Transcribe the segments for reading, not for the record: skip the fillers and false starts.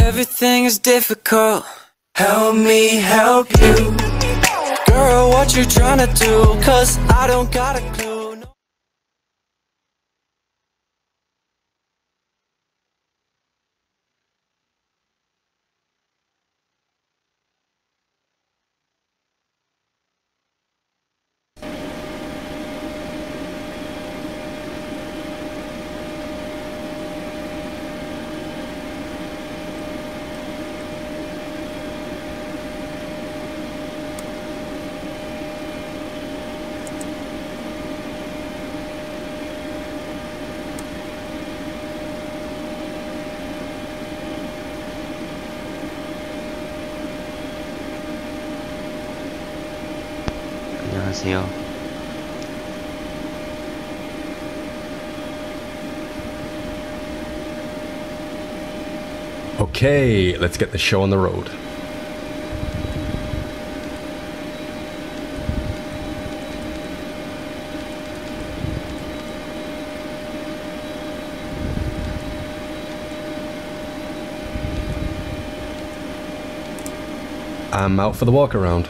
Everything is difficult. Help me help you. Girl, what you tryna do? Cause I don't got a clue. 안녕하세요. Okay, let's get the show on the road. I'm out for the walk around.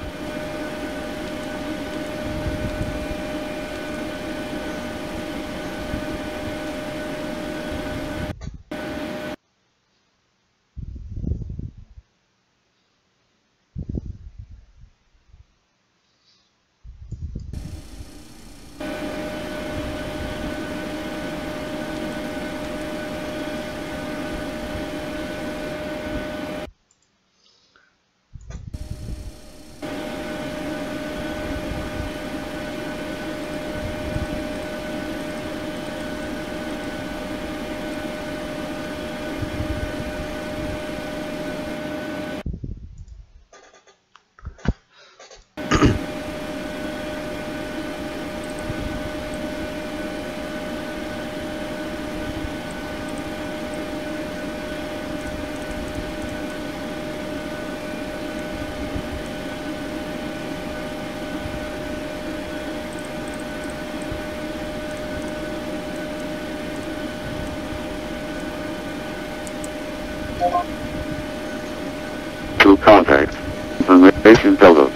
To contact information Delta.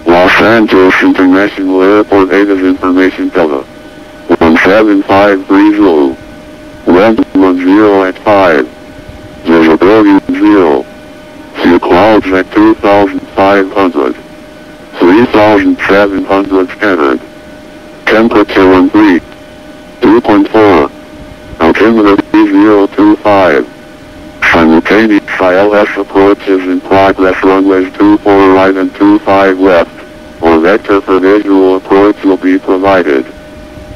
Los Angeles International Airport Native Information Delta. 17530. Wind 10 at 5. Visibility 0. See clouds at 2,500. 3,700 scattered. Temperature 13. 2.4. Altimeter 3025. Simultaneous ILS approaches in progress runways 24 right and 25 left, or vector for visual approach will be provided.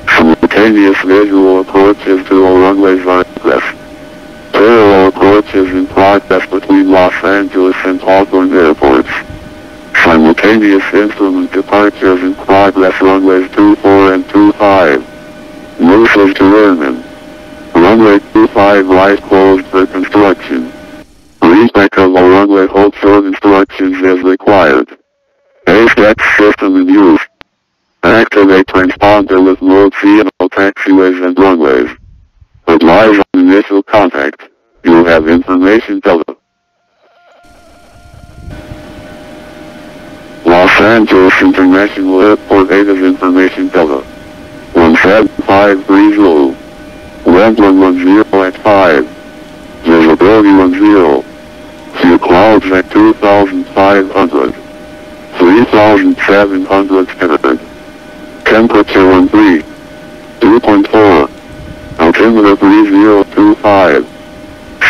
Simultaneous visual approaches to all runways are in progress. Parallel approaches in progress between Los Angeles and Hawthorne airports. Simultaneous instrument departures in progress runways 24 and 25. Notices to airmen. Runway 25 right closed for construction. Respect of all runway hold short instructions is required. Apex system in use. Activate transponder with mode C on all taxiways and runways. Advise on initial contact. You have information Delta. Los Angeles International Airport Native Information Delta. 17530. Wind 10 at 5. Visibility 10. See clouds at 2,500. 3,700 scattered. Temperature 13. 2.4. Altimeter 3025.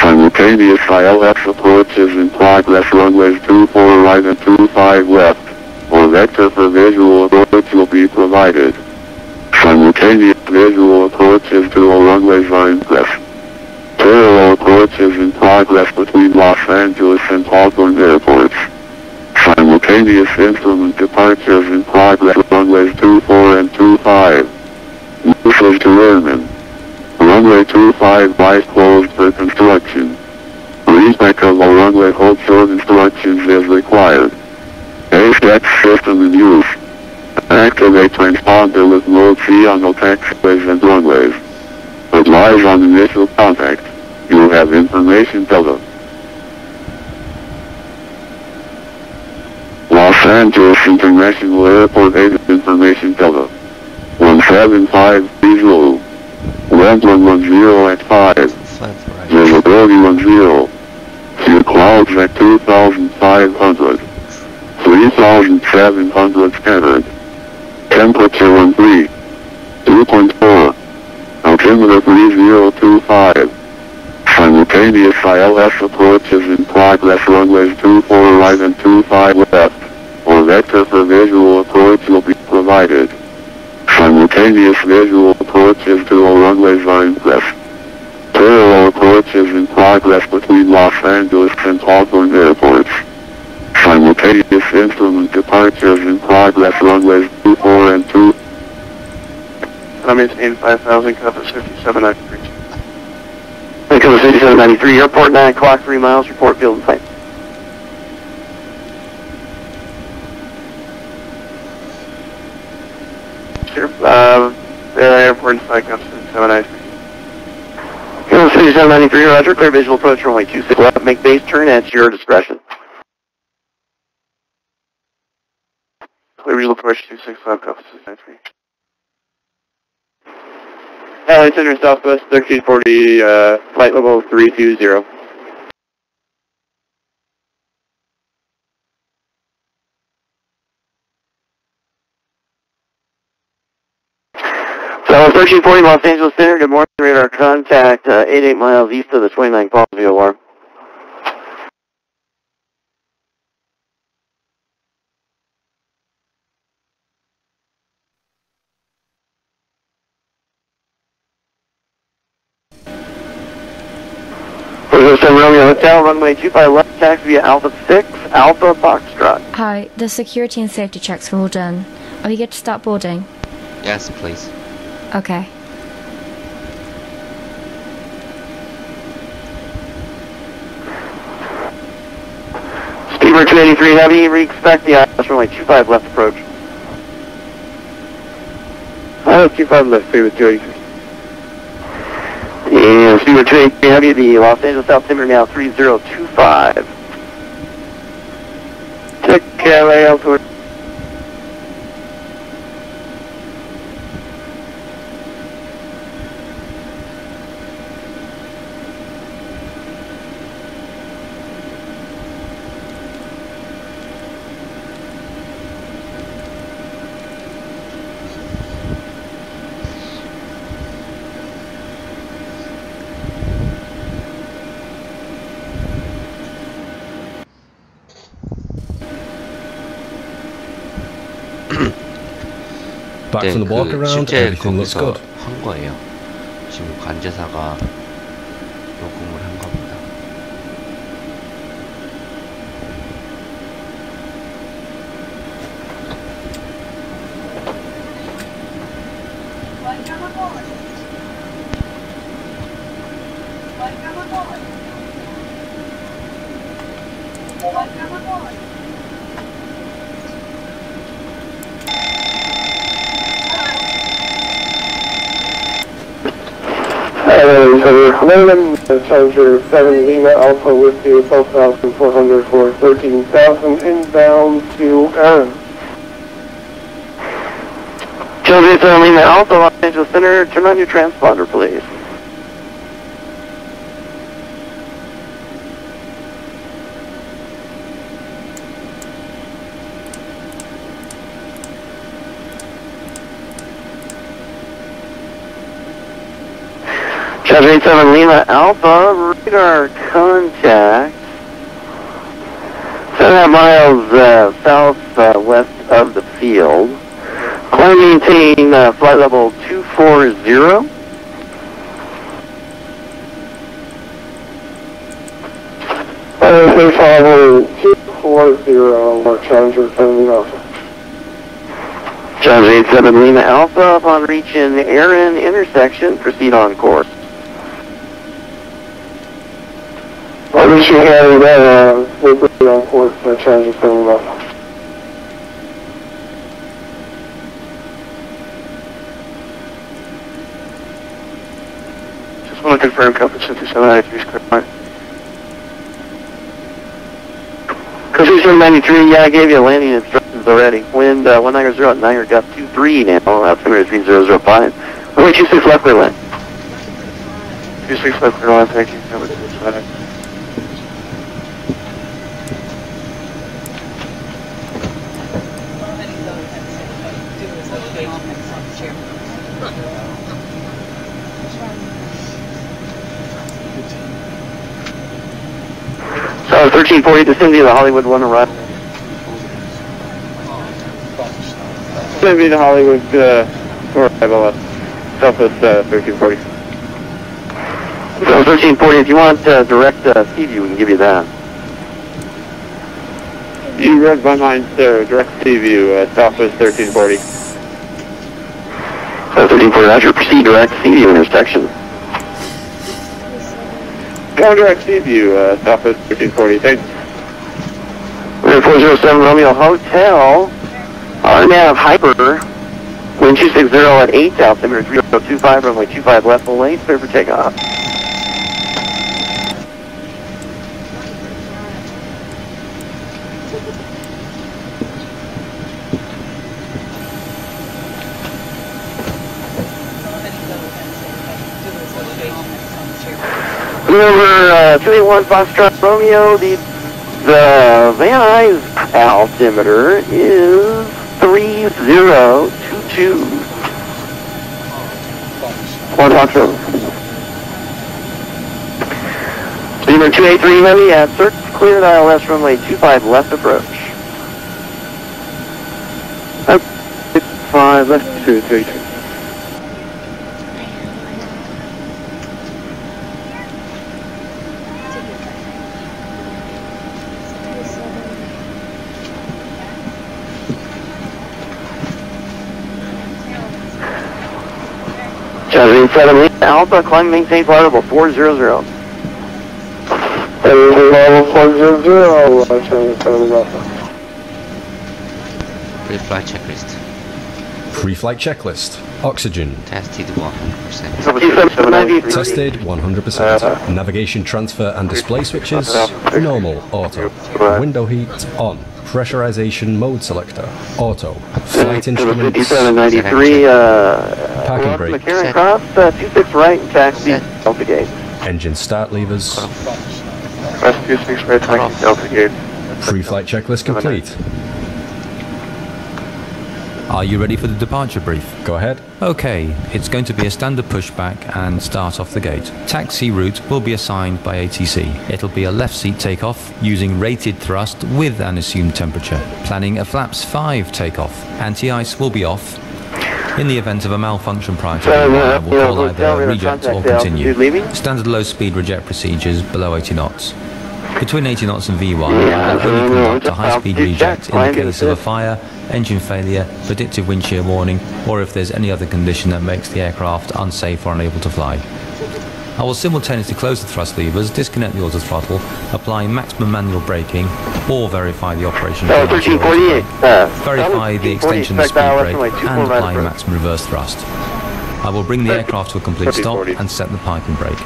Simultaneous ILS approaches in progress runways 24 right and 25 left, or vector for visual approach will be provided. Simultaneous visual approaches to all runways are in progress. Parallel approaches in progress between Los Angeles and Hawthorne airports. Simultaneous instrument departures in progress runways 24 and 25. Notices to airmen. Runway 25 right closed for construction. Respect of all runway hold short instructions is required. Apex system in use. Activate transponder with mode C on all taxiways and runways. Advise Advise on initial contact. You have information Delta. Los Angeles International Airport 8 information Delta. 175 visual. Wind 110 at 5. Visibility 10. Few clouds at 2,500. 3,700 scattered. Temperature 13. 2.4. Altimeter 3025. Simultaneous ILS approaches in progress runways 24 right and 25 left. Or vector for visual approach will be provided. Simultaneous visual approaches to all runways are in press. Parallel approaches in progress between Los Angeles and Auburn airports. Simultaneous instrument departures in progress runways 24 and 2. I'm in 5000, compass 5793. Compass 5793, airport 9 o'clock, 3 miles, report field and plane. Sure, airport inside, compass 5793. Compass 5793, roger, clear visual approach runway 26 left, make base turn at your discretion. Clear visual approach 265, compass 693. Center Southwest 1340, flight level 320. So 1340 Los Angeles Center, good morning, radar contact 88 miles east of the 29 Palms VOR. Romeo Hotel, runway 25 left, taxi via Alpha 6, Alpha Foxtrot. Hi, the security and safety checks are all done. Are we good to start boarding? Yes, please. Okay. Steamer 283 Heavy, we expect the ILS runway 25 left approach. 25 left, Steamer 283. And Steamer 283 Heavy, the Los Angeles altimeter now 3025. Check LA altitude. Back from the walk around, everything looks good. 한 거예요. 지금 관제사가 녹음을 한 겁니다. Charger 7 Lima Alpha with you, 12,400 for 13,000 inbound to Aaron. Charger 7 Lima Alpha, Los Angeles Center, turn on your transponder, please. Charger 7 Lima Alpha, radar contact 7.5 miles southwest of the field. Climb maintain flight level 240. Flight level 240, or Challenger 7 Lima Alpha. Charger 7 Lima Alpha, upon reaching Aaron intersection, proceed on course. What we should have that, we'll put it on course for Challenger 7 Lima Alpha. Just want to confirm Code 6793 square mile. Code 6793, yeah, I gave you landing instructions already. Wind 190 at Niagara, gust 23 now, altimeter 3005. Runway 26 left clear land. 26 left clear land, thank you. Code 65. So 1340 vicinity of the Hollywood 1 arrival. It's going to be the Hollywood 4 arrival, Southwest 1340. So 1340, if you want direct sea view, we can give you that. You read my mind, sir. Direct sea view, Southwest 1340. So 1340, Roger, proceed direct sea view intersection. Go direct sea view, Southwest 1340, thanks. 407 Romeo Hotel, RNAV Hyper, wind 260 at 8, altimeter 3025, runway 25 left full lane, clear for takeoff. Over 281 Foxtrot Romeo, the Van Nuys altimeter is 3022. One Foxtrot. Steamer 283 heavy at search cleared ILS runway 25 left approach. 5 left 232. Jasmine 7 Alpha, climb maintain flight level 400. Level 400, Pre-flight checklist. Pre-flight checklist. Oxygen. Tested 100%. Tested 100%. Navigation transfer and display switches. Normal. Auto. Window heat on. Pressurization mode selector. Auto. Flight instruments. 5793, Parking brake. McCarran cross, 26 right, and taxi, Delta Gate. Engine start levers. West 26 right, taxi, Delta Gate. Pre-flight checklist complete. Are you ready for the departure brief? Go ahead. Okay, it's going to be a standard pushback and start off the gate. Taxi route will be assigned by ATC. It'll be a left seat takeoff using rated thrust with an assumed temperature. Planning a flaps 5 takeoff. Anti-ice will be off. In the event of a malfunction prior to we'll call either reject or continue. Standard low speed reject procedures below 80 knots. Between 80 knots and V1, we'll only conduct a high-speed reject in the case of a fire, engine failure, predictive wind shear warning, or if there's any other condition that makes the aircraft unsafe or unable to fly. I will simultaneously close the thrust levers, disconnect the auto throttle, apply maximum manual braking, or verify the operation of the 1348. verify the extension of the speed brake, and apply maximum reverse thrust. I will bring the aircraft to a complete stop and set the parking brake.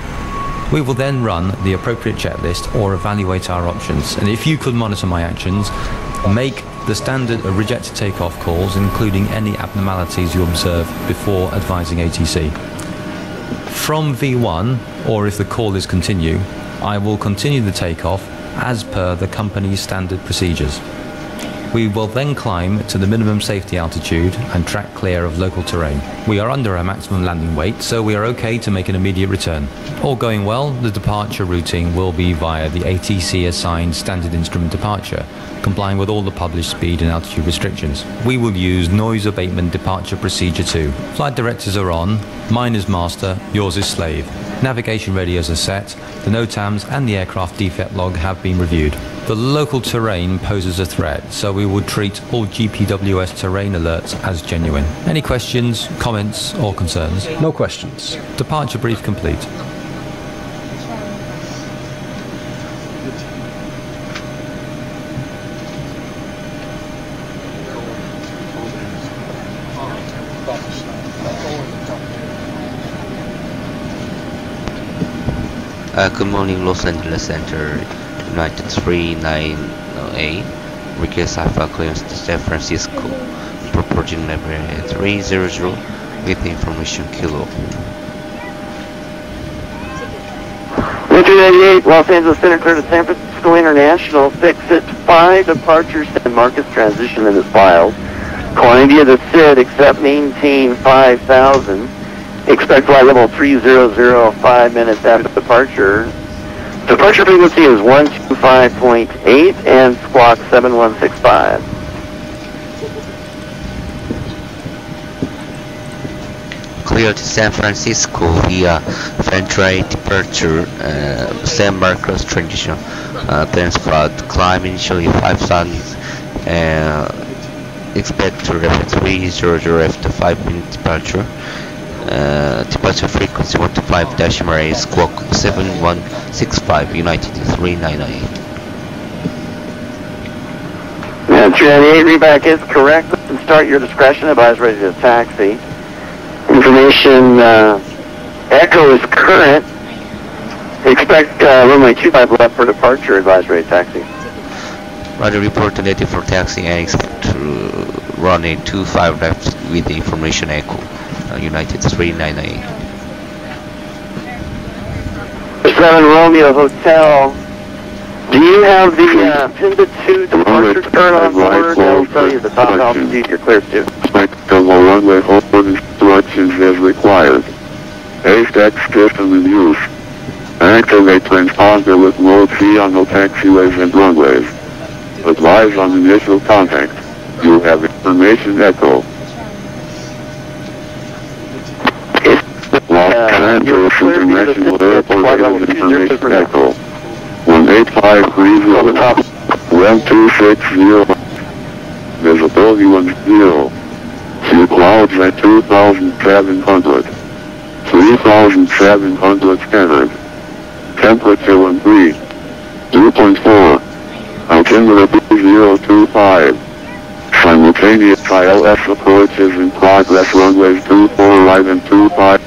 We will then run the appropriate checklist or evaluate our options, and if you could monitor my actions, make the standard rejected takeoff calls, including any abnormalities you observe before advising ATC. From V1, or if the call is continue, I will continue the takeoff as per the company's standard procedures. We will then climb to the minimum safety altitude and track clear of local terrain. We are under our maximum landing weight, so we are okay to make an immediate return. All going well, the departure routing will be via the ATC assigned standard instrument departure, complying with all the published speed and altitude restrictions. We will use noise abatement departure procedure 2. Flight directives are on, mine is master, yours is slave. Navigation radios are set, the NOTAMs and the aircraft defect log have been reviewed. The local terrain poses a threat, so we would treat all GPWS terrain alerts as genuine. Any questions, comments or concerns? No questions. Departure brief complete. Good morning, Los Angeles Center, United 390A. Request Alpha clearance to San Francisco. Proportion level 300 with information kilo. 398, Los Angeles Center, clear to San Francisco International. Fix it 5 departures and Marcus transition in his files. Calling via the SID, except maintain 5,000. Expect flight level 3005 minutes after departure. Departure frequency is 125.8 and squawk 7165. Clear to San Francisco via Fentray departure, San Marcos transition, plans flight, climb initially 5,000, expect to reach 300 after 5-minute departure. Departure frequency 125 decimal A, squawk 7165, United 398. 398, readback is correct. And start your discretion. Advise ready to taxi. Information, echo is current. Expect runway 25 left for departure. Advise ready to taxi. Roger, report to native for taxi and expect to run a 25 left with the information echo. United 398. 7 Romeo Hotel. Do you have the pin to 2 departure turn on board? I'll tell you the top altitude you're clear to. Expect double runway hold instructions as required. Ezdok system in use. Activate transponder with mode C on all taxiways and runways. Advise on initial contact. You have information echo. Los Angeles International Airport is information echo. 18530 top 1260. Visibility 10. See clouds at 2,700. 3,700 scattered. Temperature 13. 2.4. Altimeter 025. Simultaneous ILS approaches in progress, runways 24 right and 25.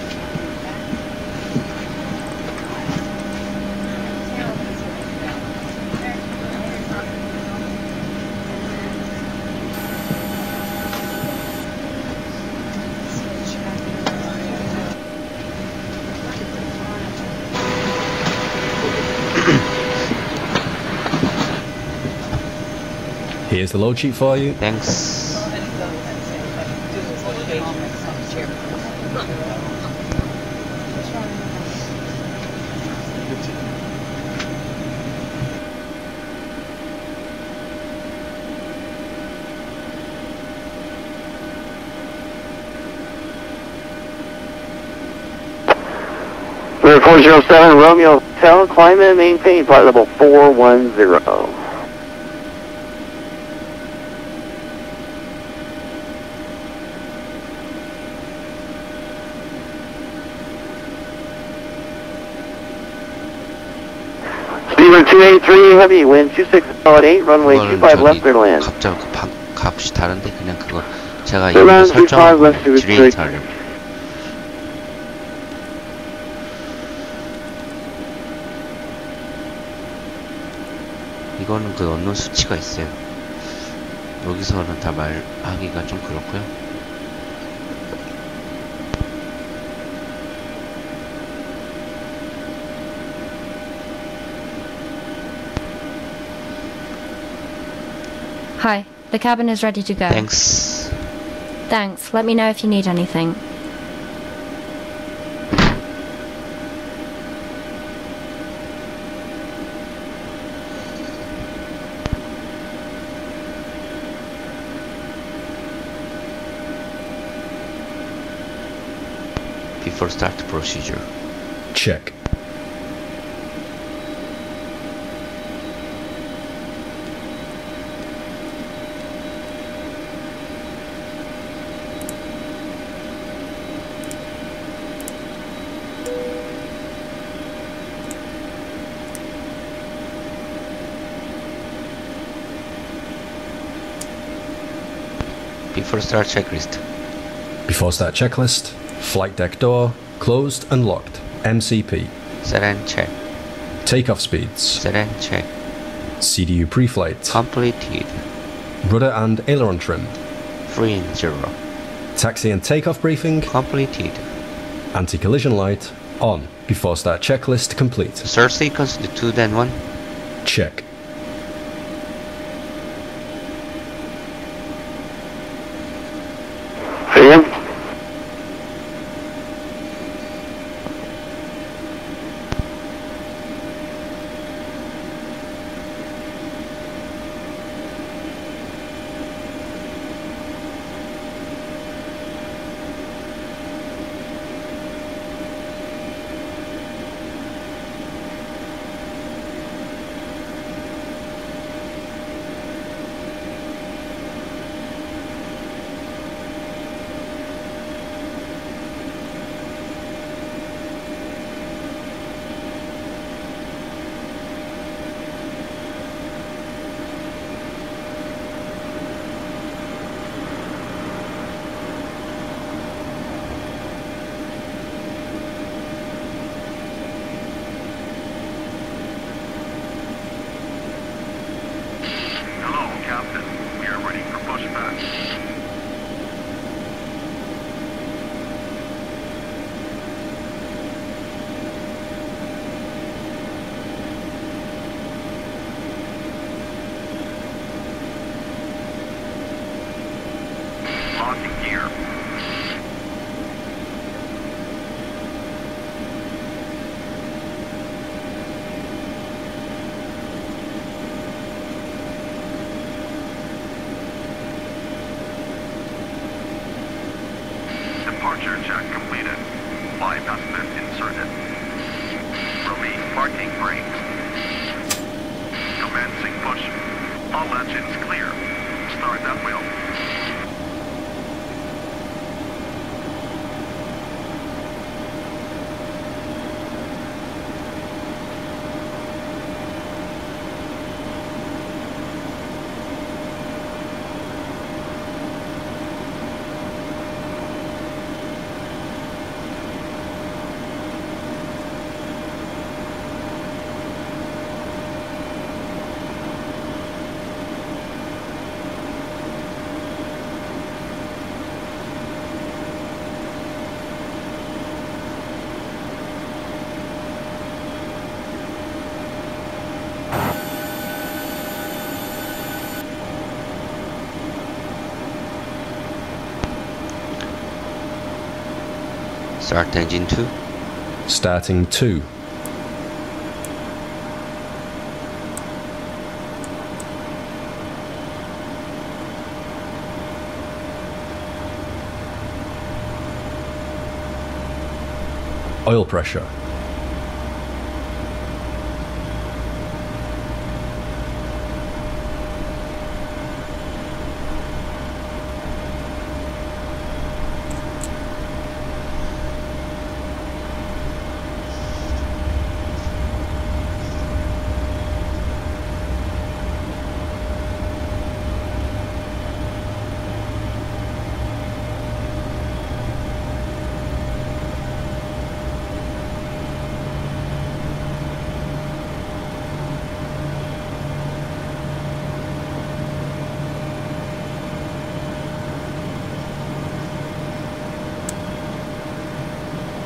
Here's the load sheet for you. Thanks. Clear 407 Romeo Hotel, climb and maintain flight level 410. Speedway 283 heavy, wind 26.8, runway 25 left clear to land. 갑자기 값이 다른데 그냥 그거 제가 Clear 이거 land 25 설정하고 left to restrict. 지레이터를 이거는 그 넣는 수치가 있어요. 여기서는 다 말하기가 좀 그렇고요. Hi, the cabin is ready to go. Thanks. Thanks. Let me know if you need anything. Before start procedure. Check. Before start checklist. Before start checklist, flight deck door, closed and locked, MCP. Set and check. Takeoff speeds. Set and check. CDU pre-flight. Completed. Rudder and aileron trim. 3 and 0. Taxi and takeoff briefing. Completed. Anti-collision light on. Before start checklist complete. Start sequence to 2 then 1. Check. See him? Departure check completed. 5 passengers inserted. Release parking brakes. Commencing push. All engines clear. Start that wheel. Start engine 2. Starting 2. Oil pressure.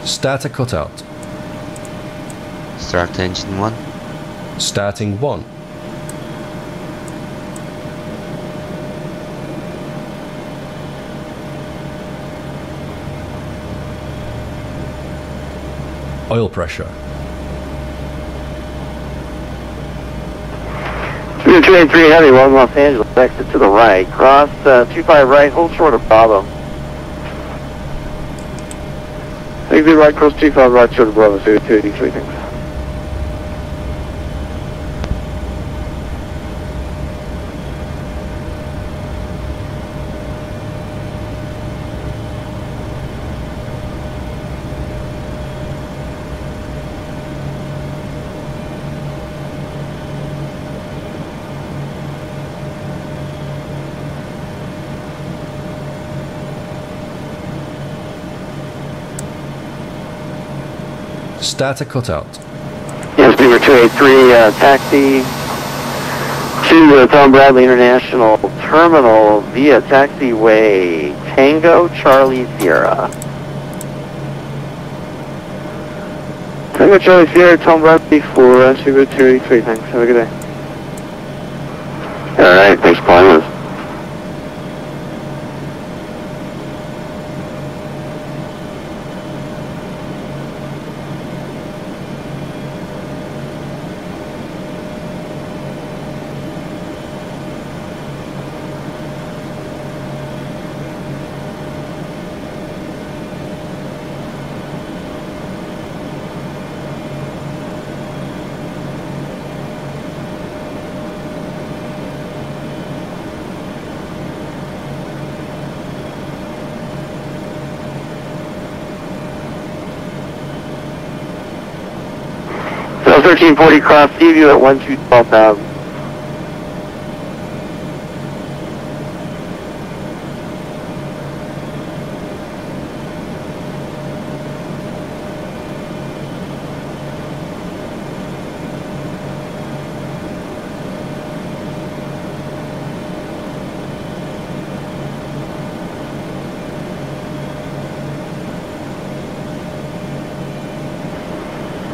Start a cutout. Start engine 1. Starting 1. Oil pressure. 283 Heavy, 1 Los Angeles, exit to the right. Cross 25 right, hold short of Bravo. Exit right, cross 25 right, short of Bravo, 283, thanks. Start a cutout. Yes, Receiver 283, taxi to the Tom Bradley International Terminal via taxiway Tango Charlie Sierra. Tango Charlie Sierra, Tom Bradley for Receiver 283. Thanks. Have a good day. Alright, thanks for calling us. So 1340 cross Seaview at 12,000.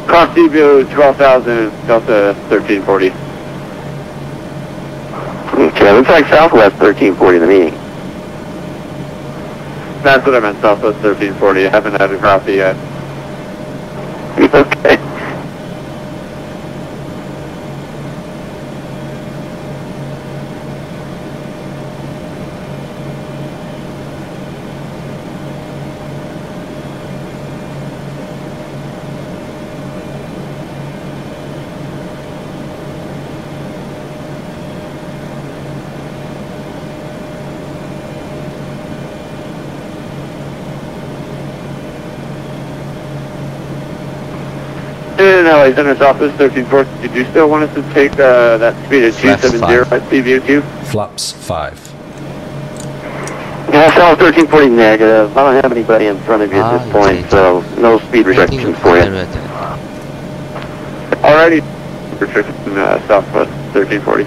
Cross Seaview 12,000, Delta 1340. Okay, looks like Southwest 1340 to me. That's what I meant, Southwest 1340. I haven't had a coffee yet. Okay. LA Center's office, 1340. Did you still want us to take that speed at 270 at CVO2? Flaps 5. Yeah, so 1340 negative. I don't have anybody in front of you at this point, so no speed restrictions for you. Alrighty, restriction Southwest 1340.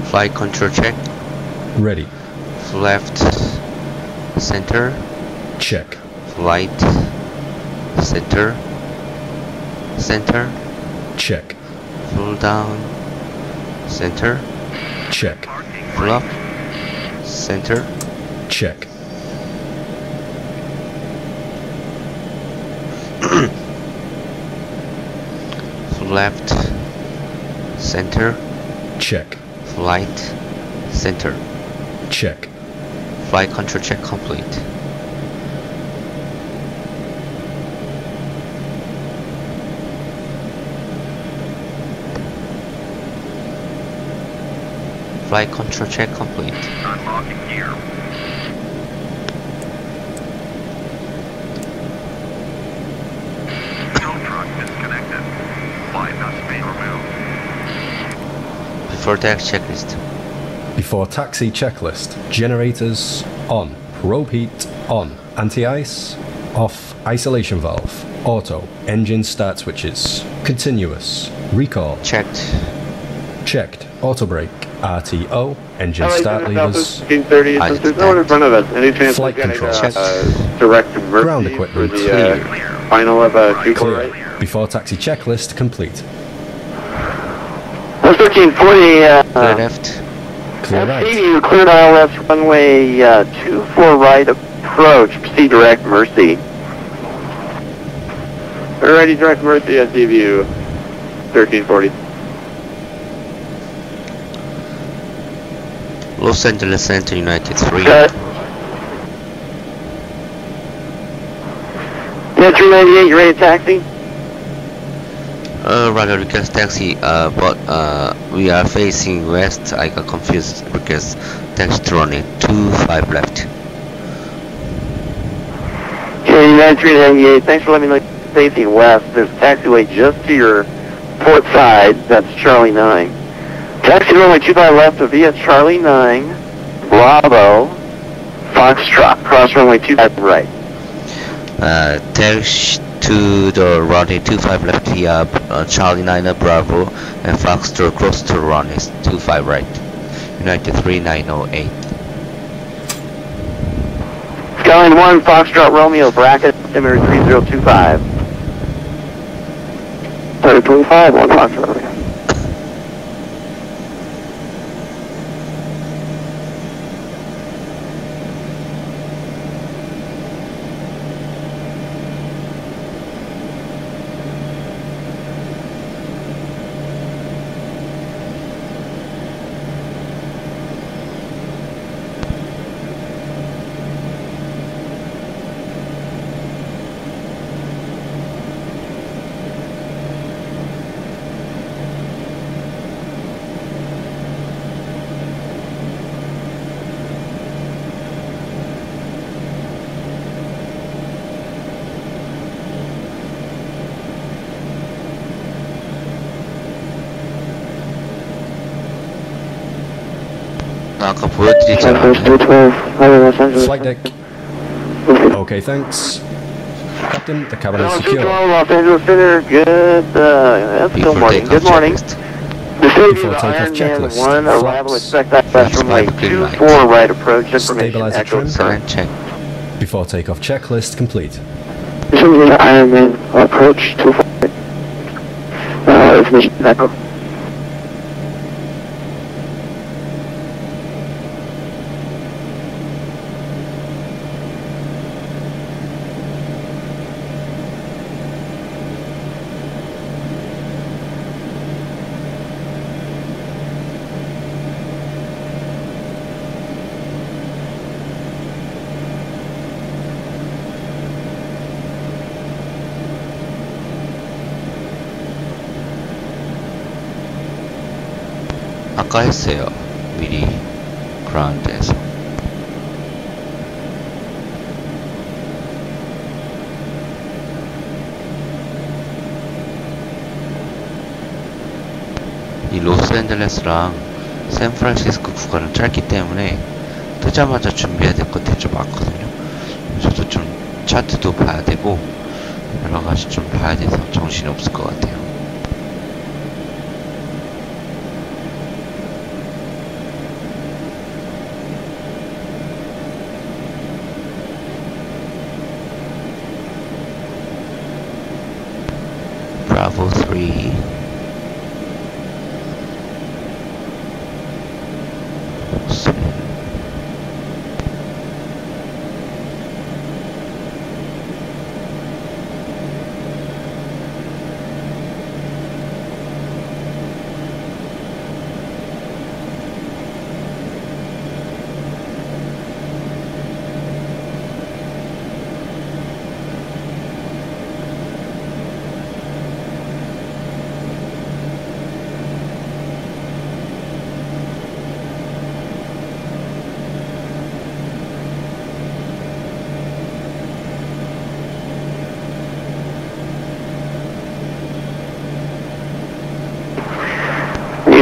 Flight control check. Ready. Left center. Check. Flight center. Center. Check. Full down. Center. Check. Full up. Center. Check. Left center. Check. Flight center. Check. Flight control check complete. Flight control check complete. Unlocking gear. Tow truck disconnected. Flight must be removed. Before taxi checklist. Before taxi checklist. Generators on. Probe heat on. Anti-ice off. Isolation valve. Auto. Engine start switches. Continuous. Recall. Checked. Checked. Auto brake. RTO. Engine start levers. 1530. Since there's no one in front of us, any chance Flight we're getting control. direct emergency Ground for equipment. the final of Q4, Clear. right? Before taxi checklist complete. 1340. Clear left. Clear right. You cleared all left runway 24 right approach. Proceed direct Mercy. Alrighty, direct Mercy at CVU 1340. Los Angeles Center United 3. Cut. Yeah, 398, you ready to taxi? Rather request taxi, but we are facing west. I got confused because taxi running 25 left. Yeah, United 398, thanks for letting me know you're facing west. There's a taxiway just to your port side, that's Charlie 9. Taxi runway 25 left of via Charlie 9, Bravo, Foxtrot, cross runway 25 right. Taxi to the runway 25 left via Charlie 9 Bravo, and Foxtrot cross to runway 25 right. United 3908. Skyline 1, Foxtrot Romeo, bracket, altimeter 3025. 3025, 1 Foxtrot Romeo. 아까 보여드리잖아. Flight deck. Okay, thanks. Captain, the cabin is secure. Los Angeles Center, good, good morning, good morning. Before takeoff checklist. 1, arrival, expect that flash runway 24 right approach, information, Stabilizer echo, trim. check. Before takeoff checklist complete. Ironman approach 24 information, echo. 아까 했어요. 미리 그라운드에서. 이 로스앤젤레스랑 샌프란시스코 구간은 짧기 때문에 뜨자마자 준비해야 될 것들이 좀 많거든요. 저도 좀 차트도 봐야 되고 여러 가지 좀 봐야 돼서 정신이 없을 것 같아요. Bravo 3.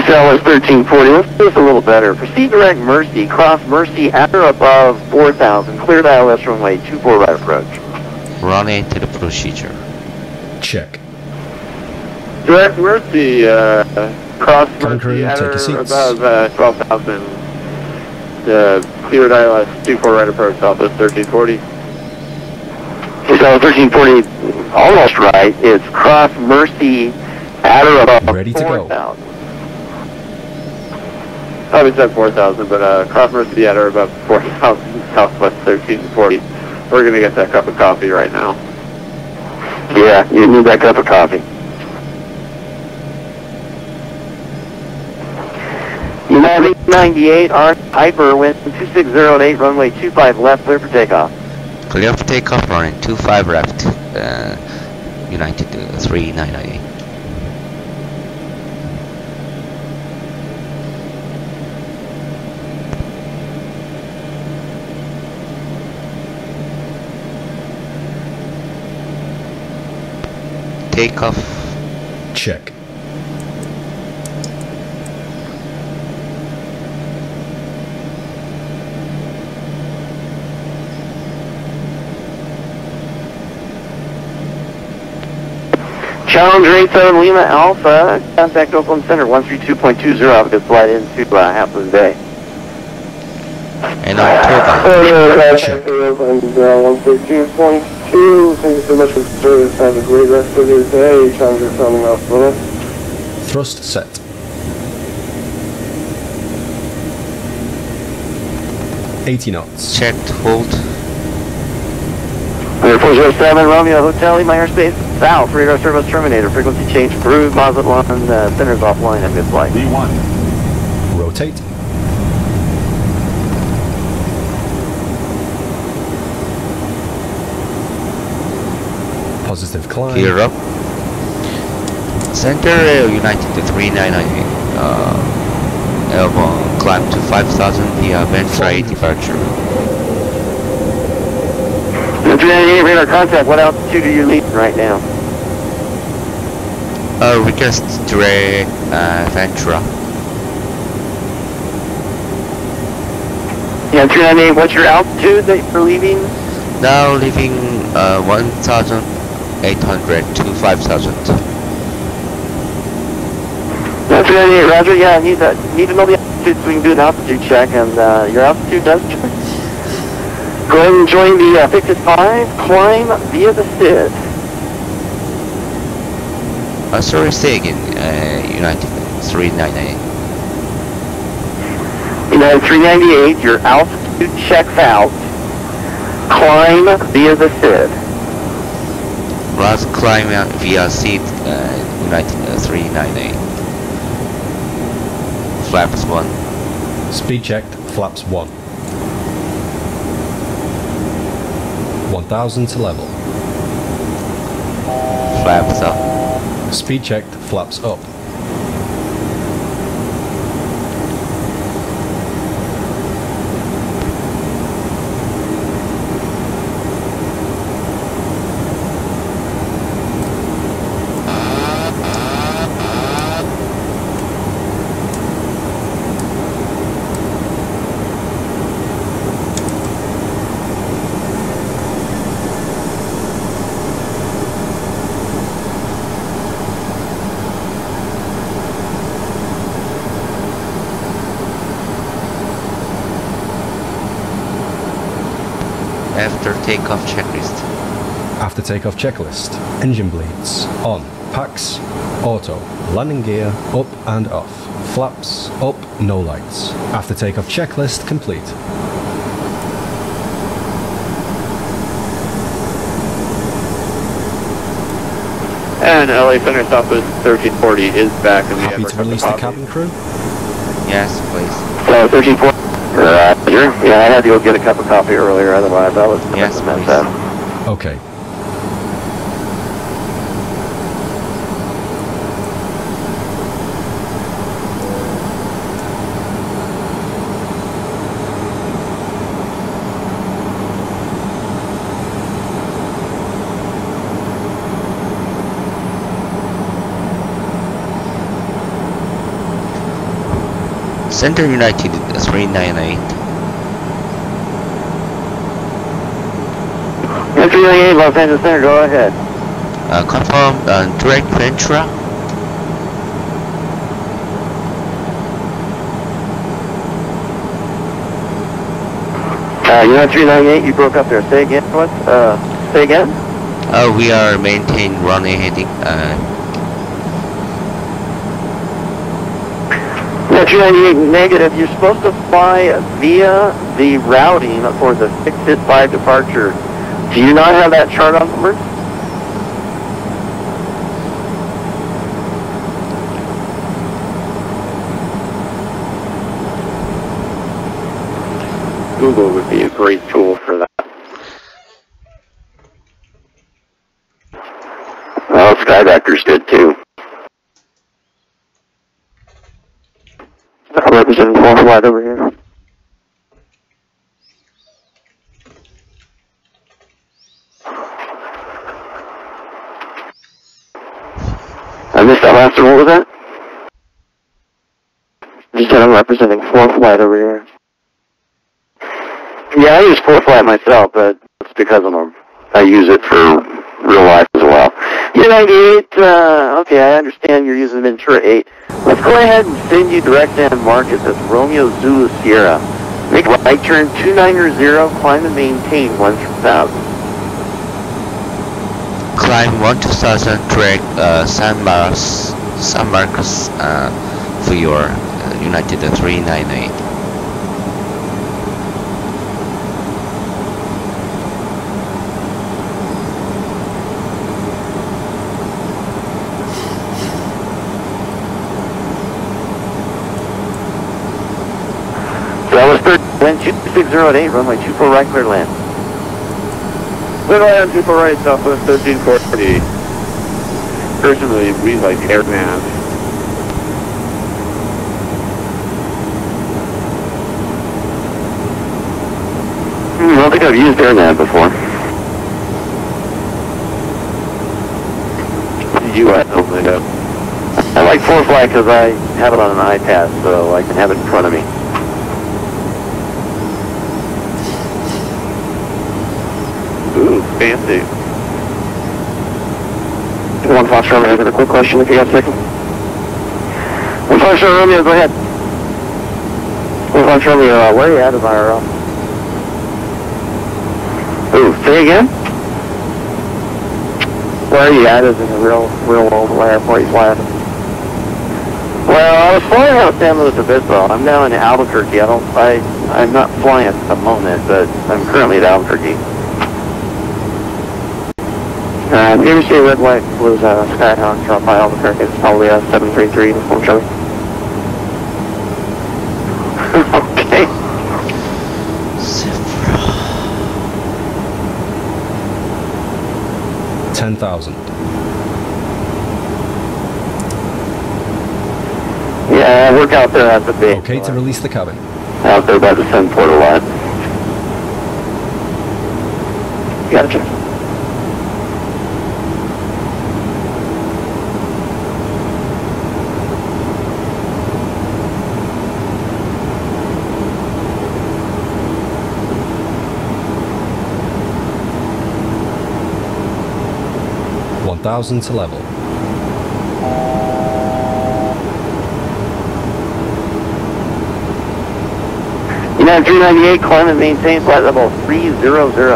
Dallas 1340, let's do this a little better. Proceed direct Mercy, cross Mercy at or above 4,000, clear the ILS runway 24 right approach. Runway to the procedure. Check. Direct Mercy, cross Cabin crew, Mercy at take or your seats. above 12,000, cleared ILS 24 right approach, Southwest 1340. Dallas 1340, almost right. It's cross Mercy at or above Ready to go. 4,000. Probably said 4,000, but cross Mercy at or above 4,000, Southwest 1340. We're going to get that cup of coffee right now. Yeah, you need that cup of coffee. United 98, R Hyper, wind 2608, runway 25 left, clear for takeoff. Clear for takeoff, running 25 left, United 3998. takeoff. Check. Challenge rate 7 Lima Alpha, contact Oakland Center 132.20, have a good flight into half of the day. And on Toga. Check. And 132.2, thank you so much for the service, have a great rest of your day, Challenger sounding off limit. Thrust set. $80 knots. Checked, hold. 407 Romeo Hotel, leave my airspace south, radar service terminator, frequency change approved, Mazatlan, center's offline, have a good flight. V1. Rotate. Positive climb. Gear up. Center United to 399. Airborne climb to 5000 via Ventura departure. 398 radar contact, what altitude are you leaving right now? Request direct Ventura. Yeah, 398, what's your altitude that you're leaving? Now leaving 1800 to 5000. 398, roger, yeah, I need to know the altitude so we can do an altitude check, and your altitude does check. Go ahead and join the fixed 5, climb via the SID. Sorry, say again, United 398. United 398, your altitude checks out, climb via the SID. Last climb via SID, United 398. Flaps 1. Speed checked. Flaps 1. 1000 to level. Flaps up. Speed checked. Flaps up. After takeoff checklist. After takeoff checklist. Engine bleeds. On. Packs. Auto. Landing gear. Up and off. Flaps. Up. No lights. After takeoff checklist complete. And LA Center Southwest 1340 is back. And Happy to release the cabin crew? Yes, please. 1340. Yeah, I had to go get a cup of coffee earlier, otherwise I was yes, messed up. Okay. Center United 398. 398 Los Angeles Center, go ahead. Confirm direct Ventura. United 398, you broke up there. Say again. What? Say again. We are maintain runway heading. 298 negative, you're supposed to fly via the routing for the 6-5 departure. Do you not have that chart on number? Google would be a great tool for that. Well, Skydoctor's good too. Representing 4 flight over here. Last one, what was that? You said I'm representing 4-flight over here. Yeah, I use 4-flight myself, but it's because I use it for real life as well. U98, okay, I understand you're using Ventura 8. Let's go ahead and send you direct to Marcus. That's Romeo Zulu Sierra. Make a right turn 290, climb and maintain 1000. Climb 1000, direct San Marcos for your United 398. That was third, wind 2608, runway 24 right, clear land. Clear land, 24 right, southwest 1340. Personally, we like air nav. I don't think I've used AirNav before. I don't think I have. I like 4-flight because I have it on an iPad, so I can have it in front of me. Ooh, fancy. 1 Foxtrot Romeo, a quick question if you got a second. 1 Foxtrot Romeo, go ahead. 1 Foxtrot Romeo, where are you at of IRL? Ooh, say again? Where are you at as in the real world airport you fly at? Well, I was flying out of San Luis Obispo. I'm now in Albuquerque. I'm not flying at the moment, but I'm currently at Albuquerque. If you ever see a red, white, blue Skyhawk drop by Albuquerque, it's probably a 733 from Charlie. Okay. 10,000. Yeah, I work out there at the base. Okay to release the cabin. Out there by the Sun Portal lot. Gotcha. To level. United 398, climb and maintain flight level 300.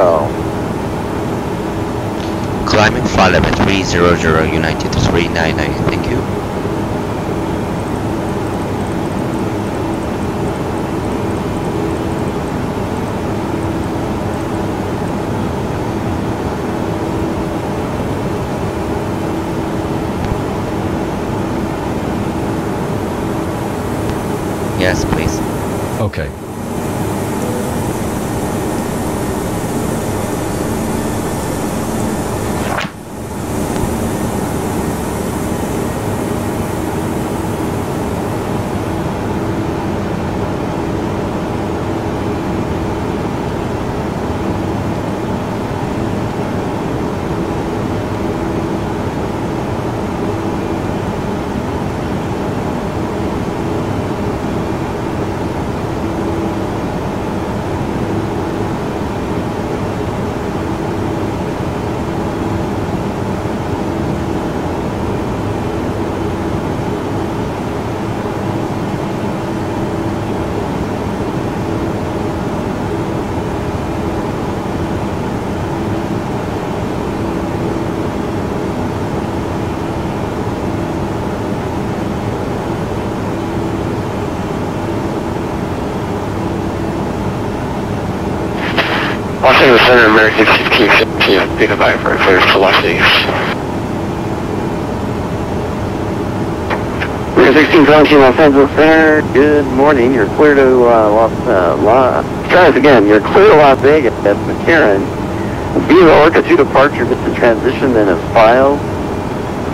Climbing flight level 300, United 399, thank you. Yes, please. Okay. Center American 1615, Gigabyte for clear to Los Angeles. 1617 Los Angeles Center, good morning. You're clear to try this again. You're clear to Las Vegas at McCarran. Viva Orca 2 departure, get the transition, then is filed.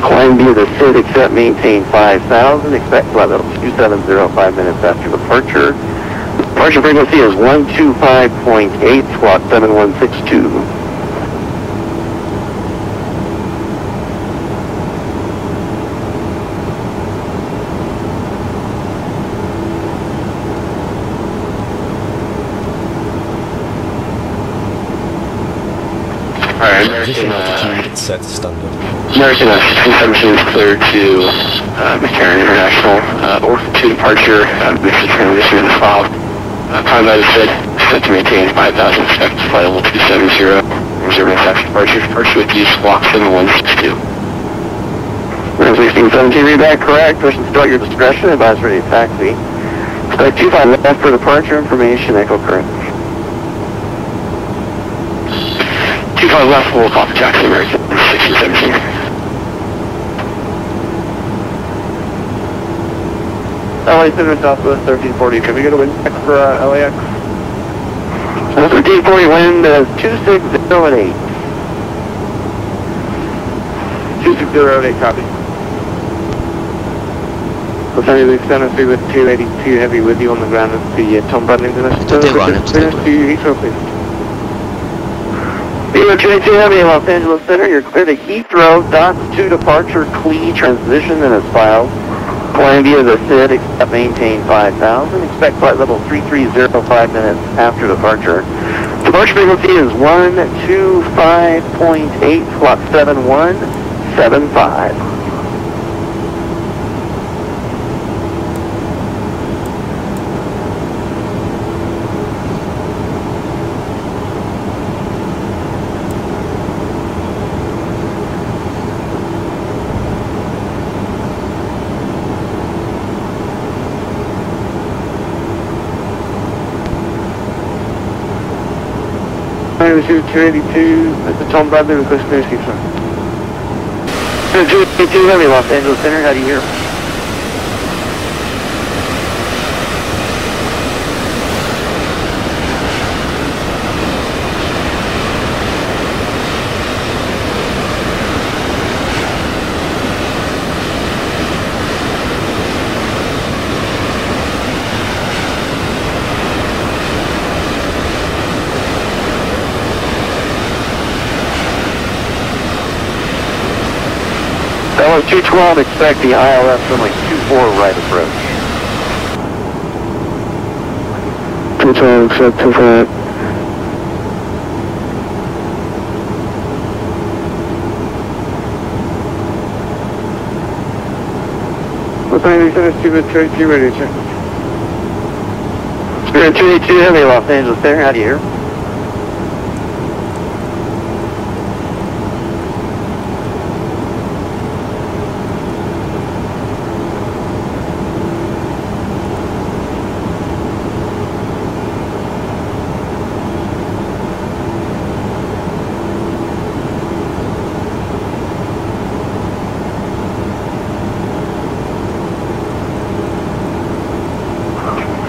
Climb via the SID, accept, maintain 5,000. Expect flight level 270, 5 minutes after departure. Departure frequency is 125.8, squawk 7162. Transition altitude set standard. American 617 is cleared to McCarran International. Order to departure. This is transition in the file. Time by the set to maintain 5,000 expect flight level 270. Reserving taxi departure. Departure with you, squawk 7162. 1617, read back correct. Push and start your discretion. Advise ready taxi. Expect 25 left for departure. Information echo current. 25 left, full copy taxi American 1617. LA Center Southwest 1340. Can we get a wind check for LAX? 1340 wind 260 at 8. 260 at 8, copy. Los Angeles Center with 282 heavy with you on the ground at the Tom Bradley International. Clearance to Heathrow, please. V282 heavy, Los Angeles Center. You're clear to Heathrow. Dots to departure. Clee transmission in its files. Flying via the SID, except maintain 5,000. Expect flight level 3305 minutes after departure. Departure frequency is 125.8, slot 7175. Magnitude 282 at the Tom Bradley request clear Heathrow. 282 heavy, Los Angeles Center, how do you hear? Tower 212, expect the ILS runway 24 right approach. 212, expect 25. Los Angeles Center, Spirit 282, radio check. Spirit 282, heavy, Los Angeles Center, how do you hear?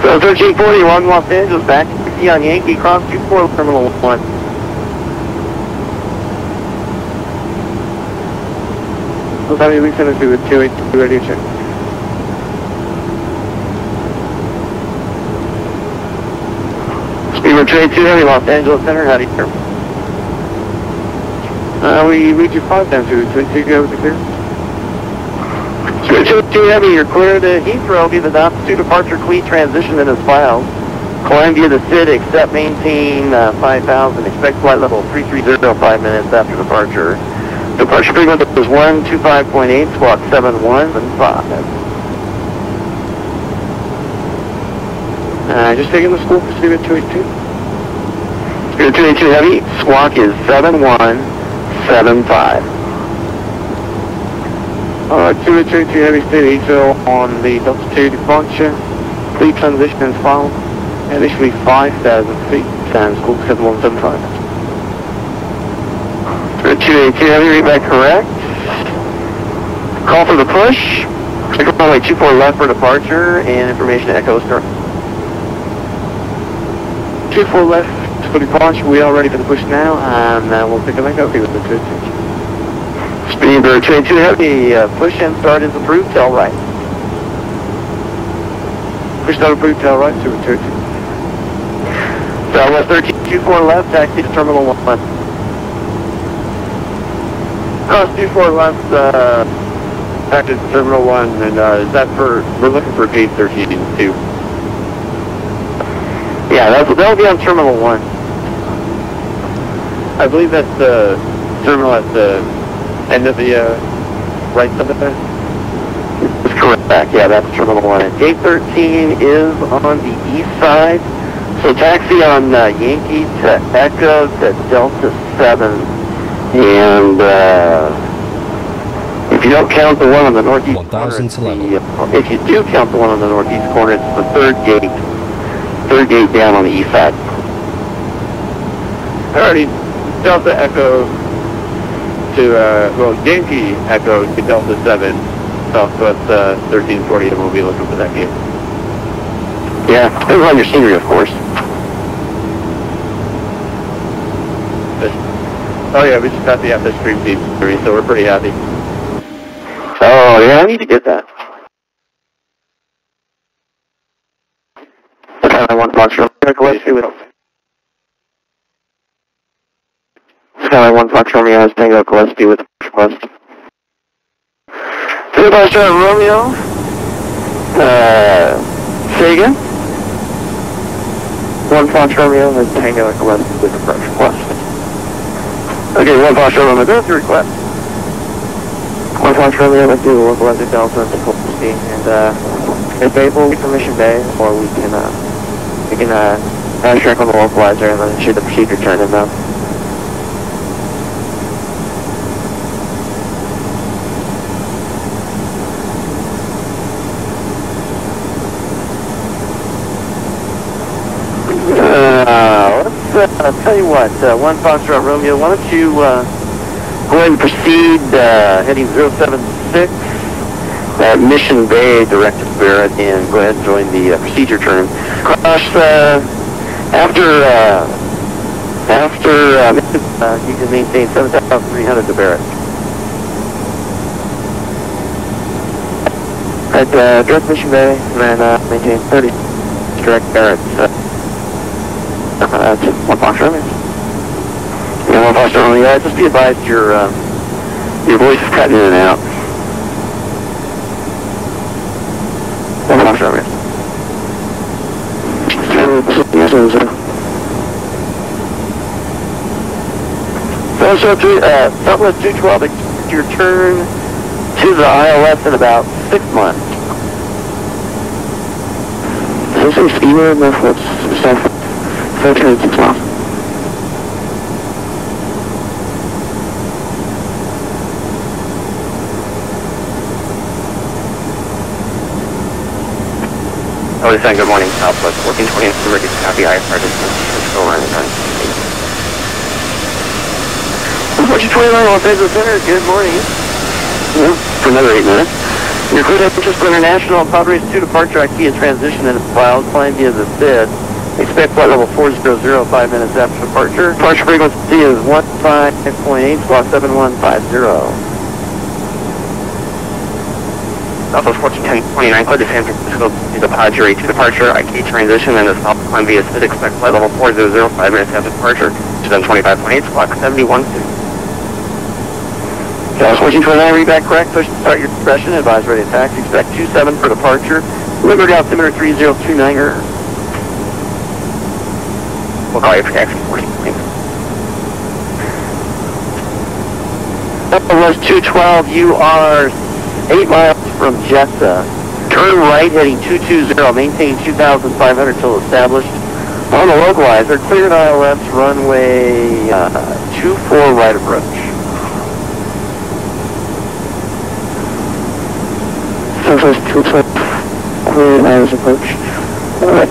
So 1341 Los Angeles, back to on Yankee, cross 24 Terminal 1. Los Angeles Center to the 282 radio check. Speedbird 282 heavy, Los Angeles Center, how do you hear? We read your 5 down to the 282, go with the clear. 282 heavy, you're clear to Heathrow via the dots to departure Clee transition in its files. Climb via the SID, except maintain 5,000. Expect flight level 3305 minutes after departure. Departure frequency is 125.8, squawk 7175. Just taking the school for Spirit 282. Spirit 282 heavy, squawk is 7175. Alright, 282 heavy state Heathrow on the Delta 2 departure. Fleet transition is filed. Initially 5,000 feet, sounds cool, 7175. 282 heavy, read back correct. Call for the push. Click runway 24 left for departure and information to Echo Star. 24 left for departure, we are ready for the push now, and we'll pick a link up here with the 282. Speedbird 282 heavy, push and start is approved, tail right. Push start approved, tail right, 282. Southwest 1324 left, taxi to Terminal 1. Cross 24 left, back to Terminal 1, and is that for, we're looking for gate 13 too. Yeah, that'll be on Terminal 1. I believe that's terminal at the end of the right side of there? That's correct. Yeah, that's terminal 1. And gate 13 is on the east side. So taxi on Yankee to Echo to Delta 7. And if you don't count the one on the northeast corner, if you do count the one on the northeast corner, it's the third gate down on the east side. Alrighty, Delta Echo to, Yankee Echo to Delta 7, Southwest 1340, and we'll be looking for that gate. Yeah, depends on your scenery, of course. Oh yeah, we just got the FS stream feed, so we're pretty happy. Oh yeah, I need to get that. I want Fox Romeo Skyline 1 Fox Romeo has Tango Gillespie with the first request. 2 Fox Romeo, say again? 1 Fox Romeo has Tango Gillespie with the first request. Okay, 1 Fox Romeo, that's the request. 1 Fox Romeo, let's do the localizer Delta to full speed, and if able, we permission bay, or we can abstract on the localizer and then shoot the procedure turn in now. I'll tell you what, 1 Foxtrot Romeo, why don't you go ahead and proceed heading 076 at Mission Bay, direct to Barrett, and go ahead and join the procedure turn. Cross, you can maintain 7,300 to Barrett. At direct Mission Bay, and then maintain 30 direct Barrett. That's 1 Fox Romeo. Yeah, 1 Fox Romeo. Yeah, just be advised your voice is cutting in and out. 1 Fox Romeo. Southwest 212, your turn to the ILS in about 6 months. Is this schema enough? What's 6 months. I was saying good morning, Southwest 1420 Innsburck, copy IFR distance, still running time. 1429 Los Angeles Center, good morning. Yeah, for another 8 minutes. Your crew temperature for international, Pod Race 2 departure, IKEA transition and filed, flying via the SID. Expect flight level 400, 5 minutes after departure. Departure frequency is 15.8, squawk 7150. Southwest 1429, clear to San Francisco, the Pod Race 2 departure, IKEA transition, and the South climb via SID. Expect flight level 400, 5 minutes after departure. 25.8, squawk 7150. Dallas 1429, read back correct. Push to start your suppression. Advise ready to taxi. Expect 27 for departure. Liberty altimeter 3029er. We'll call you for taxi 40. Southwest 212, you are 8 miles from Jeju. Turn right heading 220. Maintain 2,500 till established. On the localizer, cleared ILS runway 24 right approach. Southwest 212, cleared ILS approach. Alright.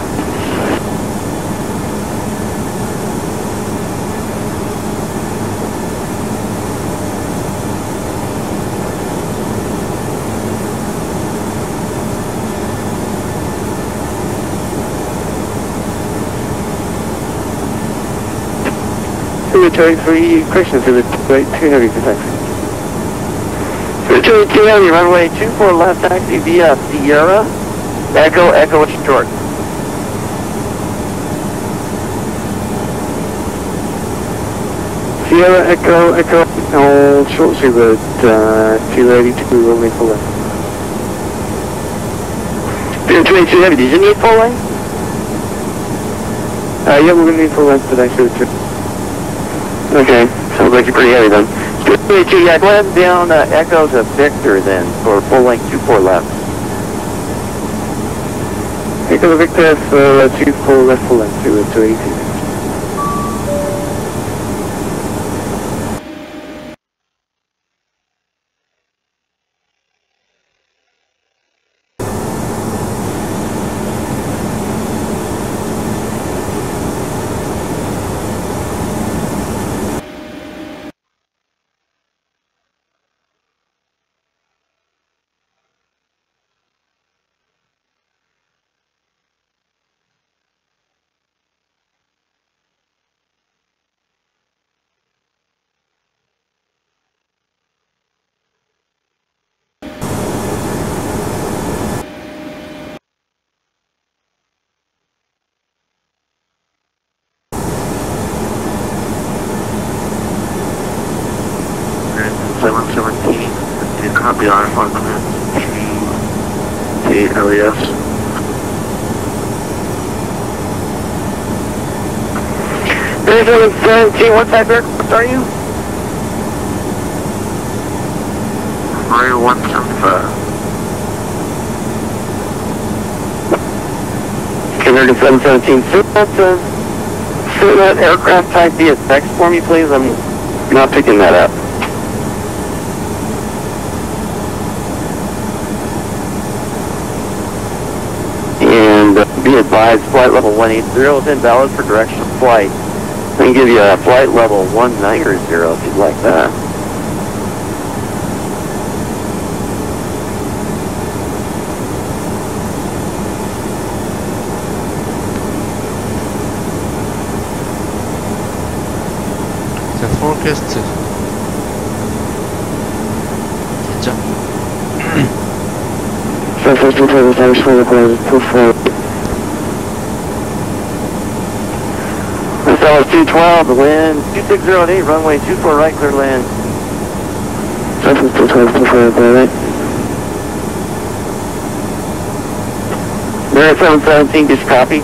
Territory 3, correction to the right 2 heavy for taxi. Territory 2 heavy, runway 24 left taxi via Sierra. Echo, what's your torque? Sierra, Echo, I'll short see road 282, we'll need full lane. Territory 2 heavy, did you need full lane? Yeah, we're going to need full lane today, so Okay, sounds like you're pretty heavy then. Yeah, go ahead and down Echo to Victor then, for full length 24 left. Echo to Victor for 24 left full length to 80. Copy on to LES. There's 17, what type aircraft are you? 175. Canadian 717, fit that aircraft type VHHH for me please, I'm not picking that up. Be advised, flight level 180 is invalid for direction of flight. I can give you a flight level 190 if you'd like that. The forecast Dallas 212, the wind 2608, runway 24 right, clear land. Dallas 212, 24 right. Merit 717, just copy.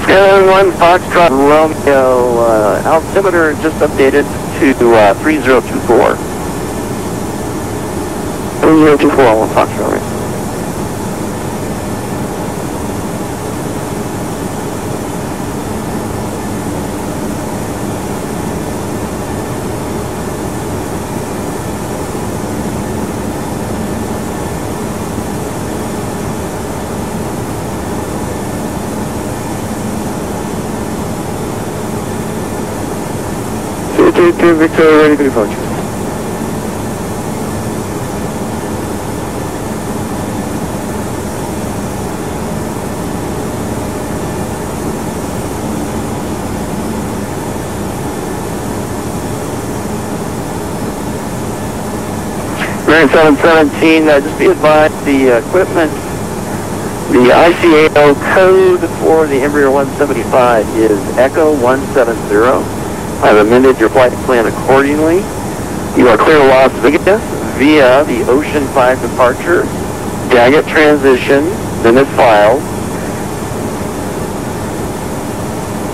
Skyline 1, Foxtrot Romeo, altimeter just updated to 3024. 3024 on Foxtrot, right? Victor, ready to departure. Merit 717, just be advised the equipment, the ICAO code for the Embraer 175 is Echo 170. I've amended your flight plan accordingly. You are clear to Las Vegas via the Ocean 5 departure, Daggett transition, then it's filed.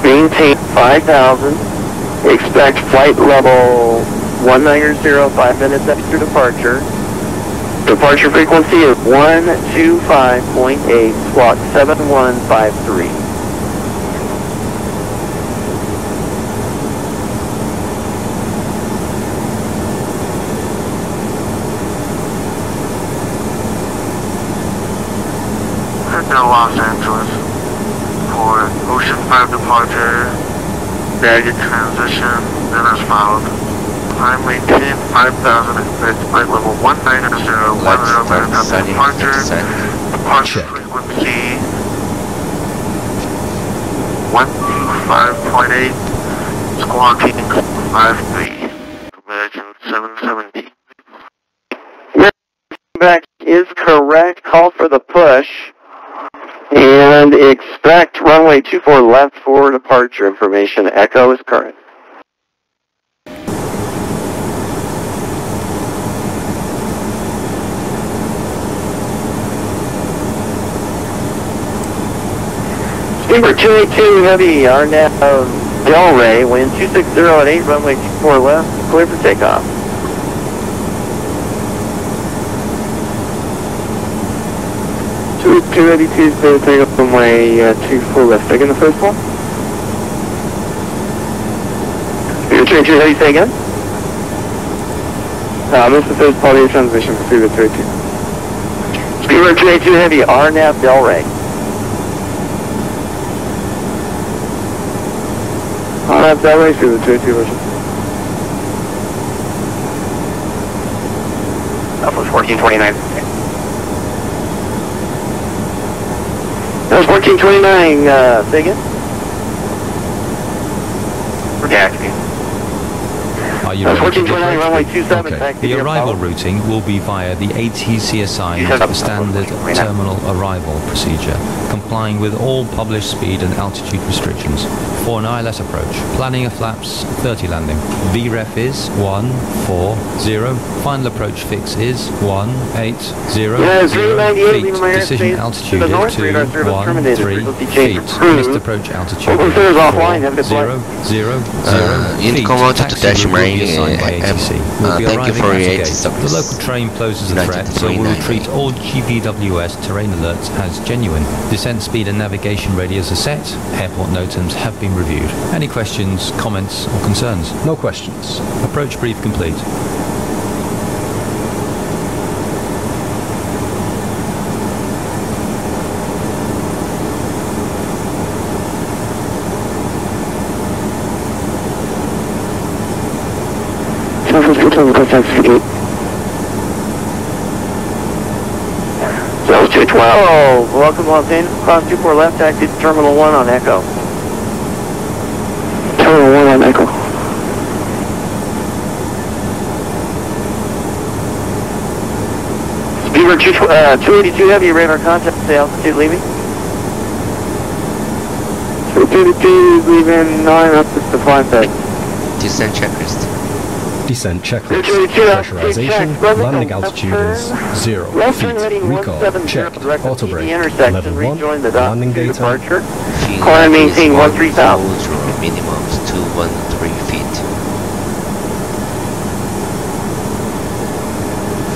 Maintain 5,000. Expect flight level 190, 5 minutes after departure. Departure frequency is 125.8, squawk 7153. Los Angeles for Ocean 5 departure, baggage transition, then as followed. Time maintain 5,000, expect flight level 190, 10 minutes after departure. Departure frequency 125.8, squawking 53, American 770. Back is correct, call for the push. And expect runway 24 left for departure information. Echo is current. Speedbird 282 Heavy, RNAV Delray, wind 260 at 8, runway 24 left, clear for takeoff. Two 282 is going to take up runway 24 left. Again, the first one? Speedbird 282 Heavy, say again? I missed the first part of your transmission for Speedbird 282. Speedbird 282 Heavy, RNAV Delray. RNAV Delray, Speedbird 282 version. That was 1429. That was 1429, say again? Yeah, Are you that's ready to 1429, deploy? runway 27. Okay. Back to The your arrival power. routing will be via the ATC assigned standard terminal arrival procedure, complying with all published speed and altitude restrictions. For an ILS approach, planning of flaps 30 landing. VREF is 140. Final approach fix is 180 feet. Decision altitude is 213 feet. Missed approach altitude is 400 feet. To Dash Marine, Thank thank you for your The service. local train poses a threat, so we will treat all GPWS terrain alerts as genuine. Descent speed and navigation radios are set. Airport NOTAMs have been reviewed. Any questions, comments, or concerns? No questions. Approach brief complete. So 212, welcome Los Angeles, cross 24 left, taxi to Terminal 1 on Echo. Terminal 1 on Echo. Speedbird 282 Heavy, radar contact, the altitude leaving. 282 is leaving 9 up to the flying pad. Descent checklist. Descent checklist. Pressurization. Landing altitude is 0 feet. Recall. Checked. Auto brake. Level 1. Landing data. Departure. Fuel Climb level maintain is 13,000. 140, minimum is 213 feet.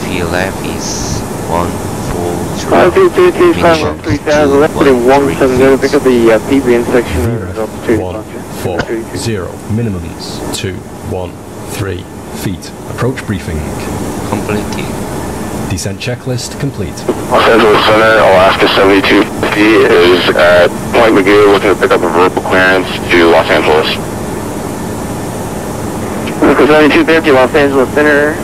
Fuel left is 140. 282 is 513,000, let's put in 170, pick up the PB intersection. VREF 140. Minimums 213 feet. Approach briefing. Completed. Descent checklist complete. Los Angeles Center, Alaska 7250 is at Point Magoo, looking to pick up a vertical clearance to Los Angeles. Alaska 7250, Los Angeles Center.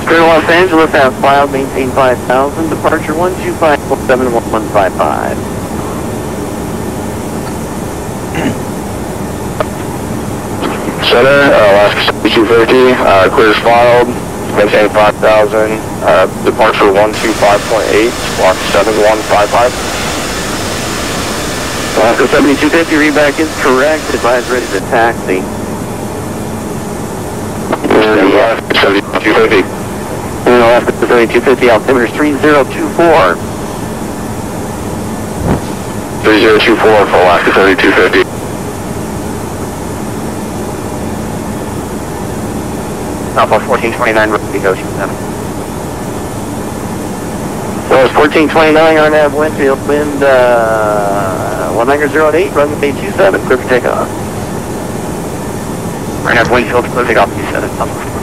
Clear to Los Angeles, have filed, maintain 5,000, departure 125.71155. Center, Alaska 7250, clears filed, maintain 5,000, departure 125.8, block 7155. Alaska 7250, readback is correct, advise ready to taxi. Alaska 7250. Alaska 7250, altimeter is 3024. 3024 for Alaska 7250. Alpha 1429, Ocean 7. So it's 1429 on that Winfield, wind 190 at 8, runway 27, clear for takeoff. Right now, Winfield, clear for takeoff, 27, Alpha 1429.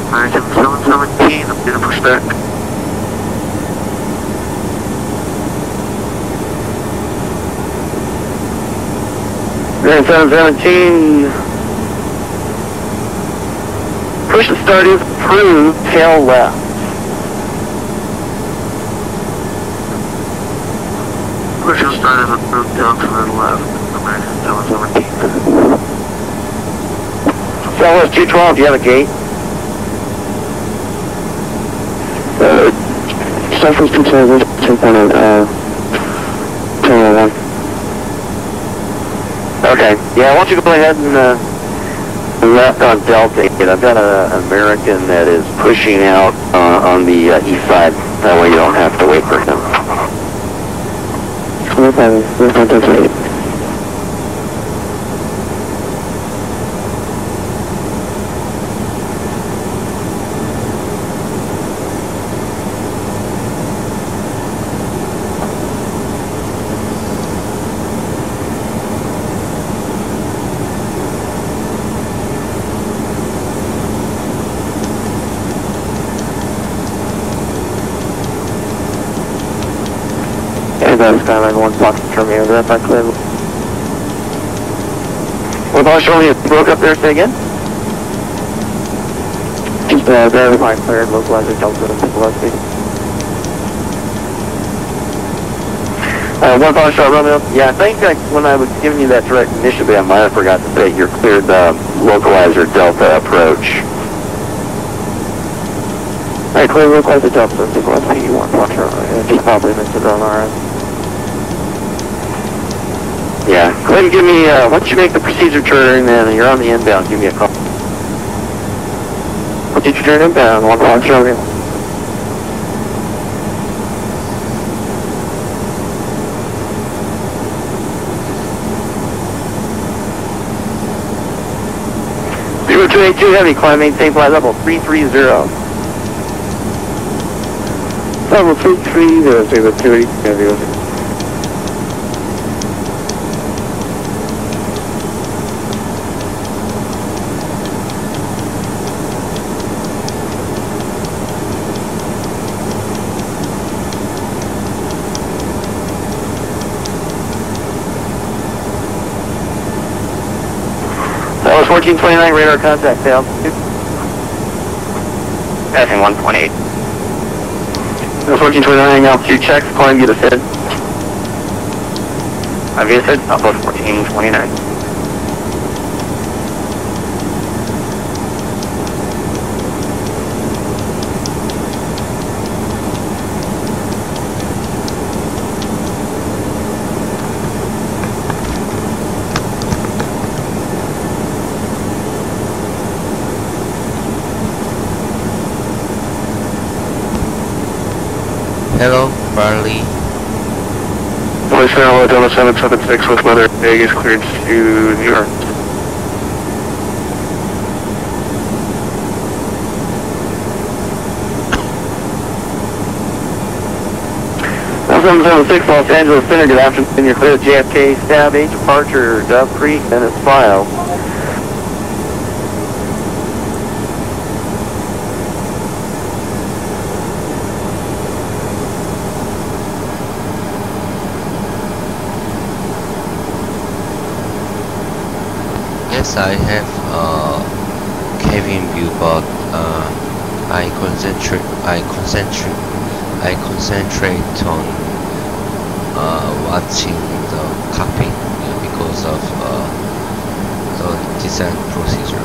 Immersion 717, I'm going to push back. Immersion 717. Push and start is approved, tail left. Push and start is approved, tail to the left. Immersion 717. Southwest 212, do you have a gate? Southwest 212, take on Terminal 1. Okay. Yeah, why don't you go ahead and left on Delta 8. I've got an American that is pushing out on the east side. That way you don't have to wait for him. Delta 8. Skyline 1 Fox from here, that by clear. What about showing you broke up there, say again? Verify cleared, localizer Delta Velocity. 1 Fox shot Romeo. Yeah, I think when I was giving you that direct initially, I might have forgot to say you're cleared localizer Delta approach. Alright, clear localizer Delta Velocity 1 Fox shot. Just probably missed it on our end. Yeah, go ahead and give me, once you make the procedure turn and you're on the inbound, give me a call. Procedure turn inbound, 1 Fox Romeo. Zero 282 heavy, climb maintain flight level 330. Level 330, 282 heavy. That was 1429 radar contact, failed. Passing 1.8. That was 1429 altitude checks, climb, get a SID. I've got a SID, Southwest 1429. Hello, Barley. Voice now, Delta 776 with Mother Vegas cleared to New York. Delta 776 Los Angeles Center, good afternoon. You're clear at JFK, Stab 8, departure, Dove Creek, and its file. Yes, I have cabin view, but I concentrate on watching the cockpit because of the design procedure.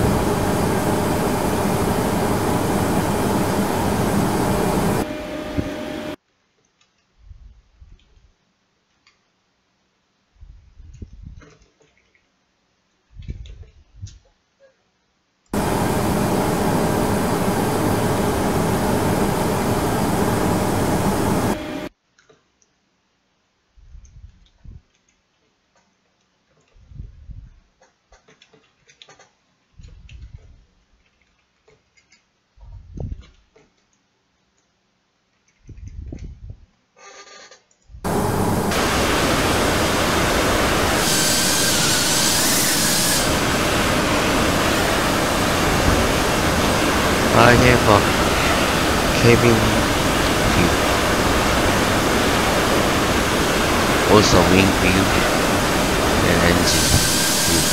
I have a cabin view, also wing view and engine view.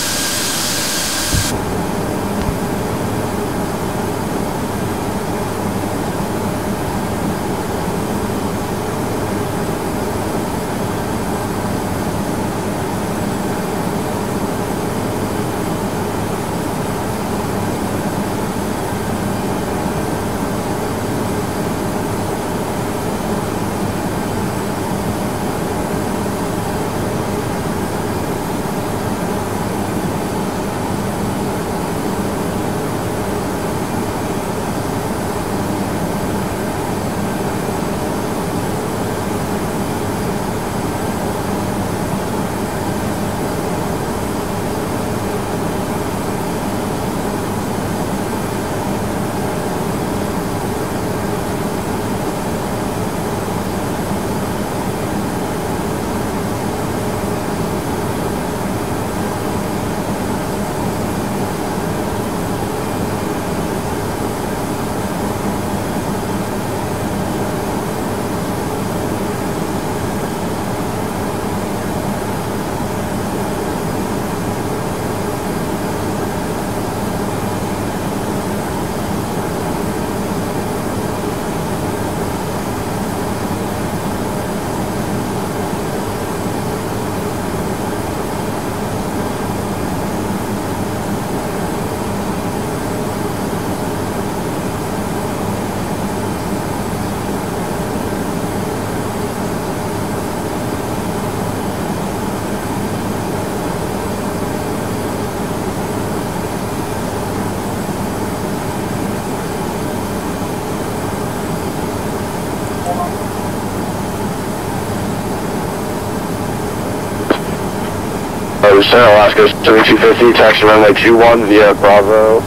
Center Alaska 7250, taxi runway 21 via Bravo,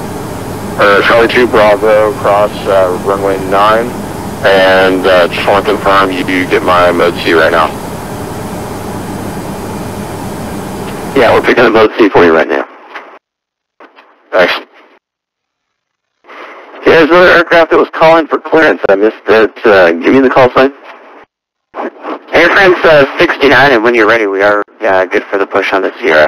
or Charlie 2 Bravo, cross runway 9, and just want to confirm you get my mode C right now. Yeah, we're picking up mode C for you right now. Thanks. Yeah, there's another aircraft that was calling for clearance. I missed it. Give me the call sign. Air France 69, and when you're ready, we are good for the push on the Sierra.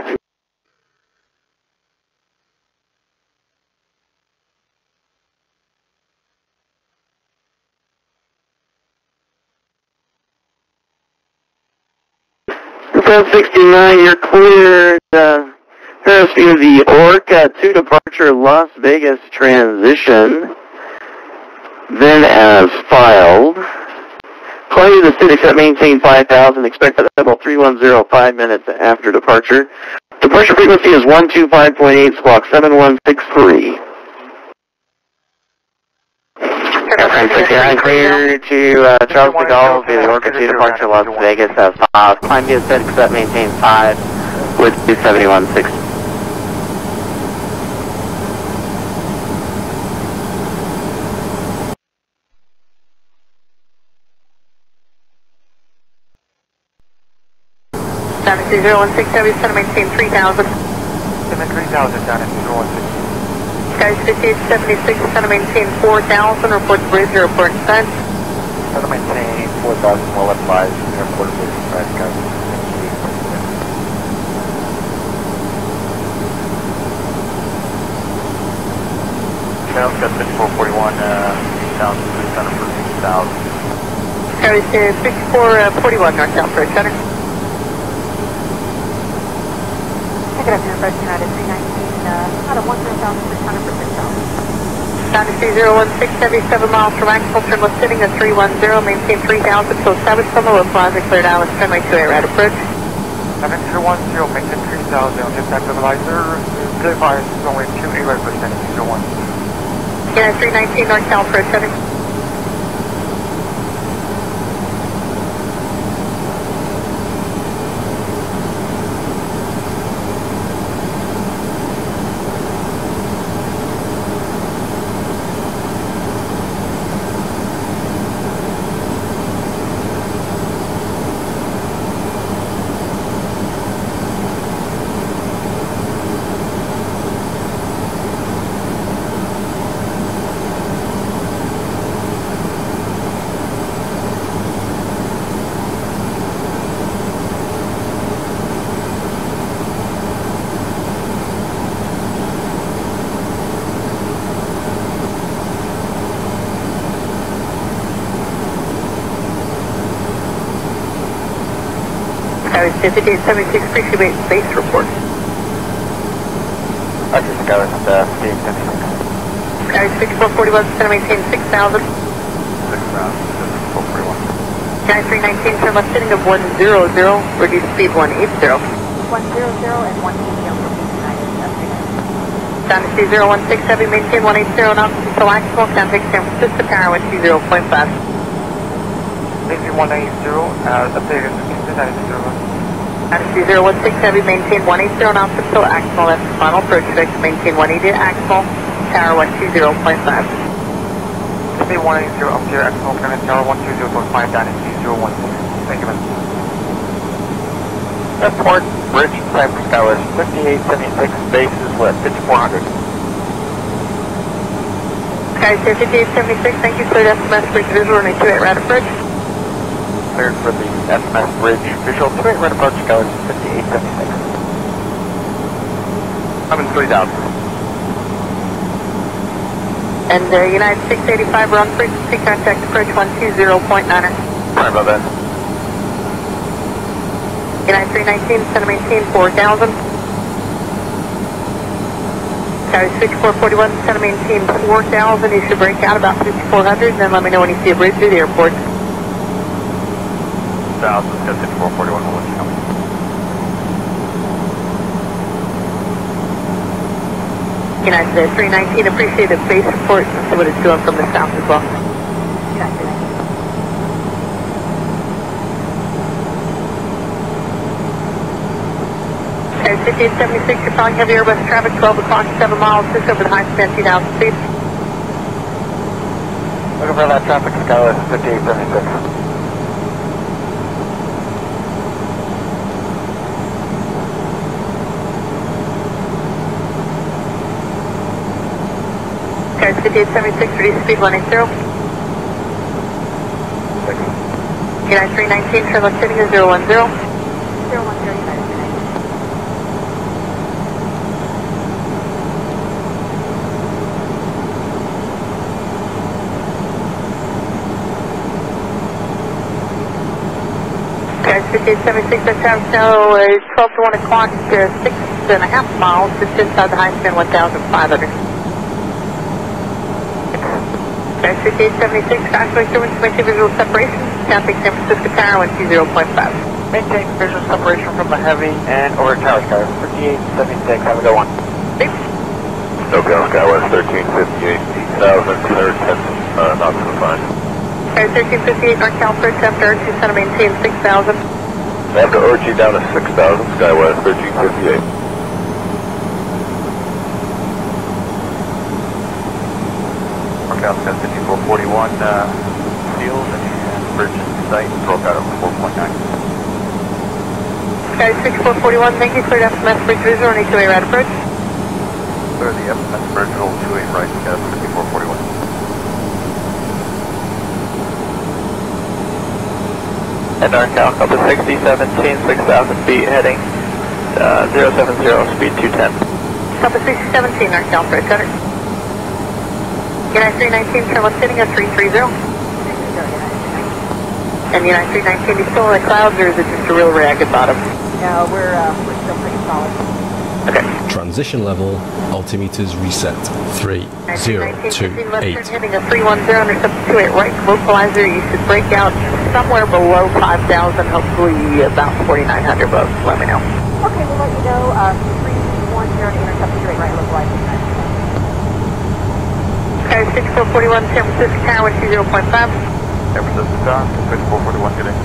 Air France 69, you're cleared. Airspeed of the Orca 2 departure Las Vegas transition. Then as filed. Call you the city, except maintain 5,000. Expect that about 3105 minutes after departure. Departure frequency is 125.8, squawk 7163. Airframe 69 clear to Charles de Gaulle via the Orca 2 departure Las Vegas as filed. Climb via set, except maintain 5 with 27160. Down to 016 Heavy, center maintain 3,000. 3,000 down at 016. Skies 5876, center maintain 4,000, report to bridge, airport inside. Center maintain 4,000, well advised, airport bridge inside, guys. Now got 5441, down to the center for 6,000. Skies 5441, north south bridge, center. Good afternoon, Fred United 319, out of 1,600 for 6,000. Down to 016 Heavy, 7 miles from Axel, turn left sitting at 310, maintain 3,000 till 7 from the plaza, cleared Alice, runway 28 right approach. 7010, maintain 3,000, just time stabilizer, clear fire, runway 28 right approach, 7010. Yeah, 319 north south approach, center. Skyway 5876, appreciate base report. Okay, Skyway 5876. Skyway 6441, center maintain 6,000. 6,000, 6441. Skyway 319, turn left sitting of 100, reduce speed 180. 100 and 180 for United, that's Down to 2016 Heavy, maintain 180 knots until maximal, contact San Francisco Tower with 20.5. Maintain 180, updated 290. Down to 2016 Heavy, maintain 180 knots until maximal, that's the final approach fix, maintain 180 maximal, Tower 120.5. Speed 180, up to maximal, Tower 120.5, down at 2016. Thank you, man. Airport, bridge, time for Skyway 5876, base is what, 5400. Skyway 5876, thank you, cleared SMS bridge visual, runway 28 right approach. Cleared for the SMS bridge visual, 28 right approach, Skyway 5876. I'm in 3,000. And United 685, we're on frequency, contact approach 120.9er. Sorry about that. United 319, center maintain 4,000. Skyway 6441, center maintain 4,000. You should break out about 5,400, and then let me know when you see a bridge through the airport. 1,000, got 6441, we'll let you know. United 319, appreciate the base report and see what it's doing from the south as well. United 319. Skyway 5876, you're following heavy Airbus traffic, 12 o'clock, 7 miles, just over the high span, 2,000 feet. Looking for that traffic, Skywest 5876. Skywest 5876, reduce speed 180. United 319, turn left heading is 010. 010, United 319. Skywest 5876, that traffic now is 12 to 1 o'clock, 6.5 miles, just inside the high span, 1,500. Skywest 5876, crossway service, maintain visual separation, counting San Francisco Tower, 120.5. Maintain visual separation from the heavy and over tower, Skywest 5876, have a good one. Thanks. SoCal Skywest 1358, 8,000, knots to the fine. Skywest 1358, North Cal, first after urge, you center maintain 6,000. I have to urge you down to 6,000, Skywest 1358. North Cal 5441, sealed and bridge site, broke out over 4.9. Skywest 6441, thank you, cleared FMS bridge visual, and EQA right approach. Clear the FMS bridge, hold 28 right, Skywest 5441. And North Cal, Compass 6017, 6,000 feet, heading 070, speed 210. Compass 6017, North Cal, approach center. United 319, turn left heading at 330. And United 319, you still in the clouds, or is it just a real ragged bottom? No, we're still pretty solid. Okay. Transition level, altimeters reset. 3028. Heading a 310, intercept 28 right, localizer, you should break out somewhere below 5,000, hopefully about 4,900 bucks, let me know. Okay, we'll let you know, 310 to intercept 28 right, localizer. Okay, 6441, San Francisco Tower, 120.5. San Francisco Tower, 6441, good day.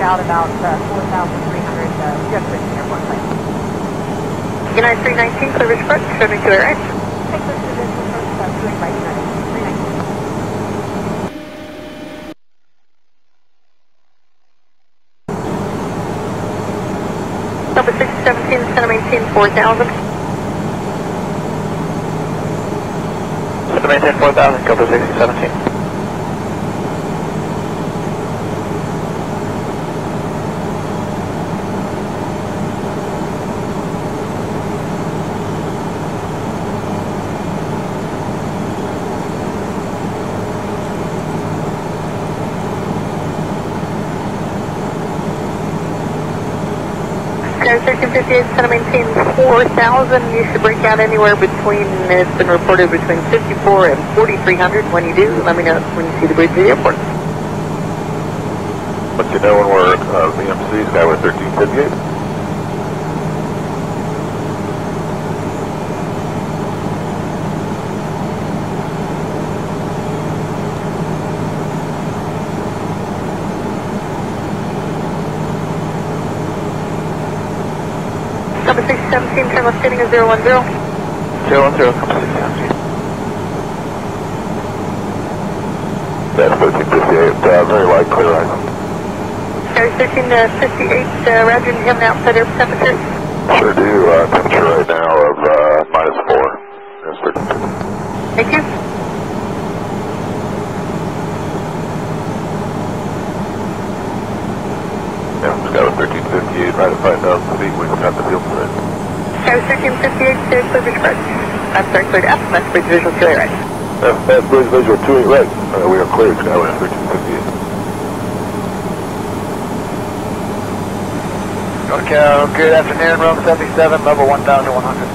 Out about 4,300 just at the airport place. United 319, clear ridge approach, turning to the right. Take this to this approach, doing right, United 319. Number 617, center maintain 4,000. Center maintain 4,000, Compass 6017. Skywest 1358, center maintain 4,000. You should break out anywhere between, it's been reported between 54 and 4,300. When you do, let me know when you see the bridge at the airport. Let you know when we're at VMC, Skywest 1358. Number 617, turn left heading is 010. 010, Compass 6017. That's 1358, very light, clear line. Skywest 1358, Roger, do you have an outside air temperature? Sure do, temperature right now of -4. That's 1350. Thank you. Yeah, Skywest 1358, right at 5,000 feet, we've got the field today. Skywest 1358, clear bridge approach. I'm sorry, cleared up, that's bridge visual to the right. That's bridge visual 28 right. We are cleared, Skywest 1358. North Cal, good afternoon, room 77, level 1,100.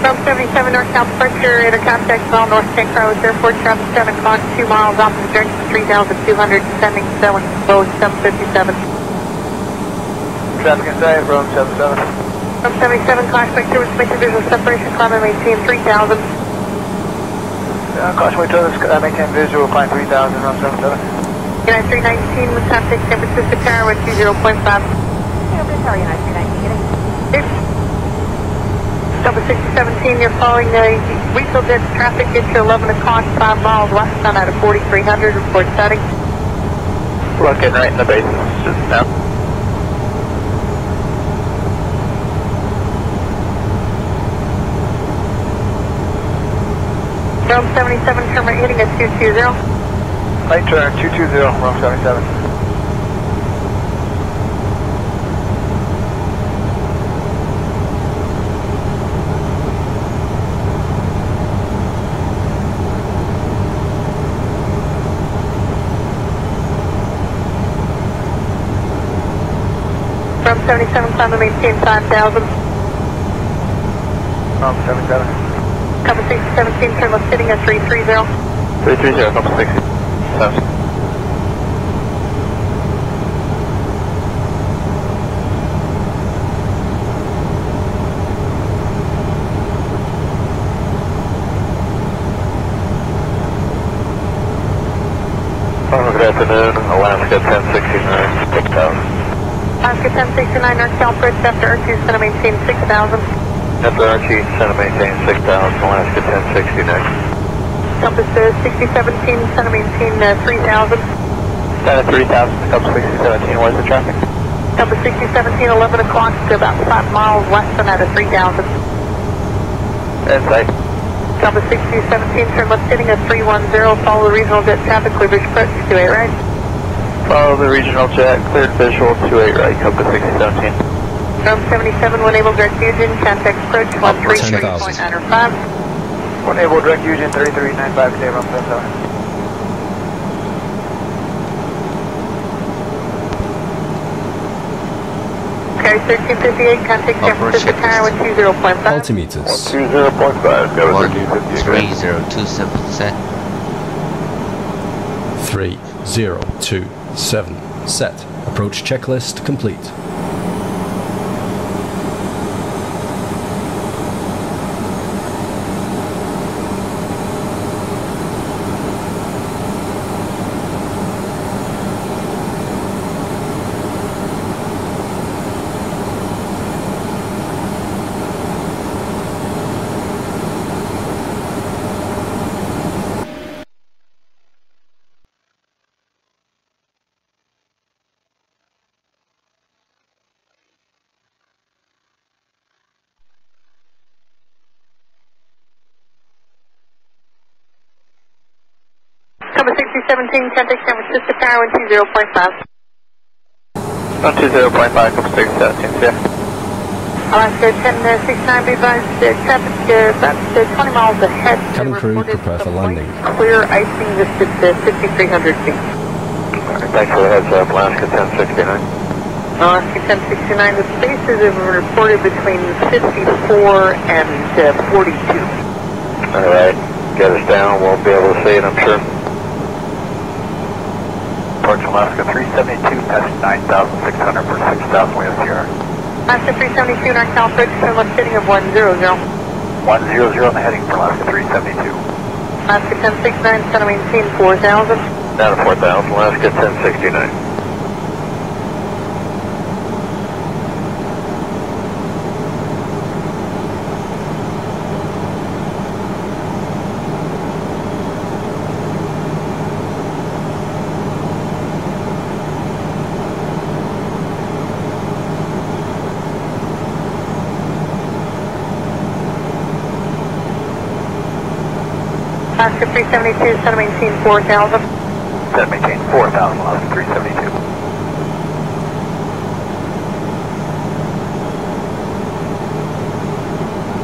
From 77 North South Departure, inter contact Mall North St. Carlos Airport, traffic 10 o'clock, 2 miles off the direction 3,200, descending Boeing 757. Traffic inside, Rome 77. From 77, caution make sure with visual separation, climb and maintain 3,000. Caution wait till this, maintain visual, climb 3,000, Rome 77. United 319, with contact San Francisco Tower, 20.5. United 319, getting. Number 617, you're following the regional jet traffic into 11 o'clock, 5 miles west on out of 4300, report setting. Looking right in the basin, just now. Rome 77, turn right hitting at 220. Right turn, 220, Rome 77. From 77, climb and maintain 5,000. From 77. Couple 617, turn left sitting at 330. 330, couple 60. Good afternoon, Alaska 1069, 6,000. Alaska 1069, North South Bridge, after R2, center maintain 6,000. After R2, center maintain 6,000, Alaska 1069. Compass 6017, center maintain 3,000. Center 3,000, Compass 6017, where's the traffic? Compass 6017, 11 o'clock to about 5 miles west on out of 3,000. Insight. Compass 6017, turn left hitting at 310, follow the regional jet traffic, clear bridge approach, 28 right. Follow the regional jet, cleared visual, 28 right, Compass 6017. Rome 77, one able direct Eugene, contact approach 133.905. One able direct Eugene 3395, stay Rome 77. Okay, 1358, contact San Francisco Tower 120.5. Altimeters. 20.5, go to 3027 set. 3027 set. Approach checklist complete. Compass 6017, contact San Francisco Tower 120.5. 120.5, Compass 6017, yeah. Alaska 1069, be advised, traffic about 20 miles ahead. Cabin crew, prepare for landing. Clear icing just at 5,300 feet. Thanks for the heads up, Alaska 1069. Alaska 1069, the spaces have been reported between 54 and 42. Alright, get us down, we'll be able to see it, I'm sure. Approach Alaska 372, past 9,600 for 6,000, we have CR. Alaska 372, North South Bridge, turn left heading of 100. 100 on the heading for Alaska 372. Alaska 1069, center maintain 4,000. Down to 4,000, Alaska 1069. Alaska 372, center maintain 4,000. Center maintain 4,000, Alaska 372.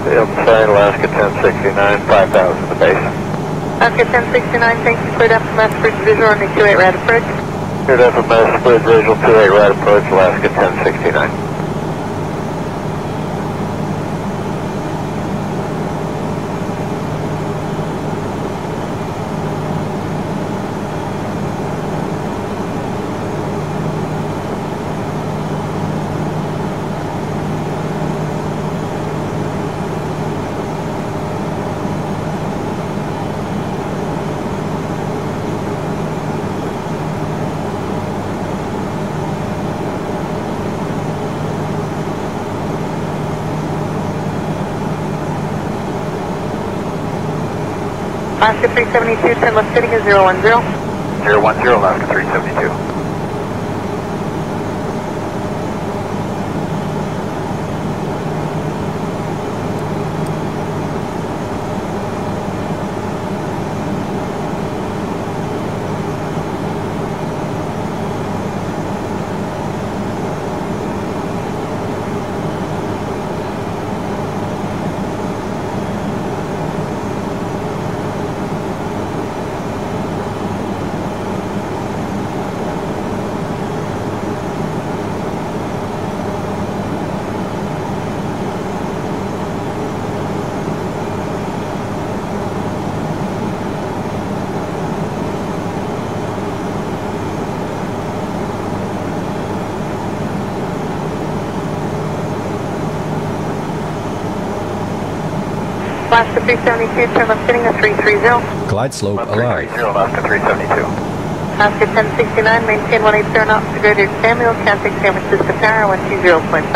Field side, Alaska 1069, 5,000 the base. Alaska 1069, thank you, cleared FMS bridge visual on the 28 right approach. Cleared FMS bridge visual 28 right approach, Alaska 1069. Alaska 372, turn left heading is 010. 010, Alaska 372. Alaska 372, turn left heading is 330. Glide slope alive. 330, Alaska 372. Alaska 1069, maintain 180 knots to greater than Samuel, contact San Francisco Tower, 120.5.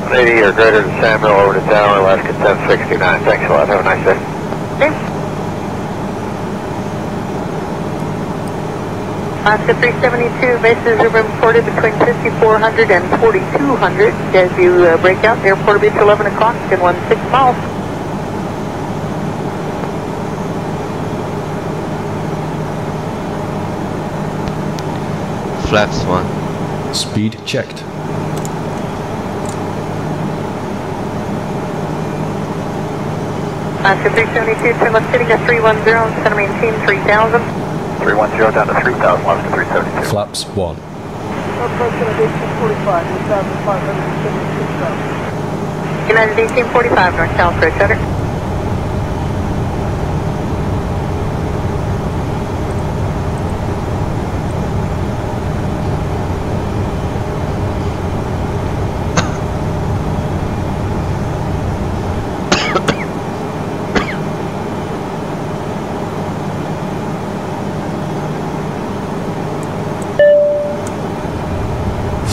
180 or greater than Samuel, over to tower, Alaska 1069. Thanks a lot, have a nice day. Okay. Alaska 372, bases are reported between 5400 and 4200. As you break out, the airport will be at 11 o'clock in 16 miles. Flaps 1. Speed checked. Alaska 372, turn left heading at 310, center maintain 3000. 310 down to 3000, Alaska 372. Flaps 1. United 1845, North South Red Cutter.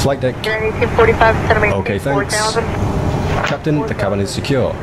Flight deck. United 1845, center maintain Okay, thanks. 4000. Captain, the cabin is secure.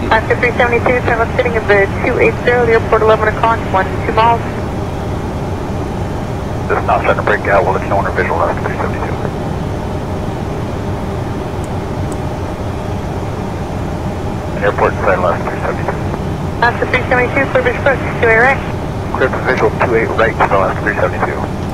Alaska 372, turn left heading of the 280, the airport 11 o'clock, 12 miles. This is not starting to break out, we'll let you know when our visual, Alaska 372. An airport inside Alaska 372. Alaska 372, clear bridge approach, 28 right. Clear for visual 28 right to Alaska 372.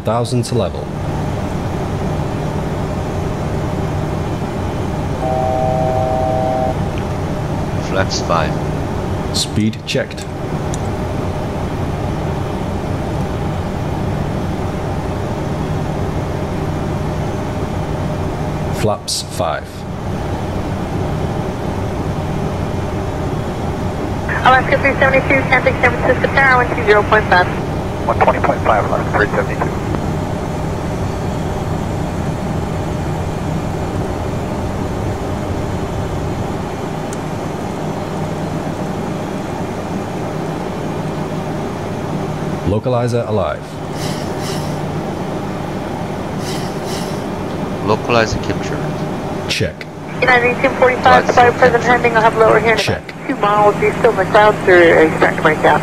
Thousand to level. Flaps 5. Speed checked. Flaps 5. Alaska 372, contact San Francisco Tower, 120.5. 120.5, Alaska 372. Localizer alive. Localizer captured. Check. United 1845, the present heading, I'll have lower here in Check. about 2 miles. Are you still in the clouds or are you starting to break out?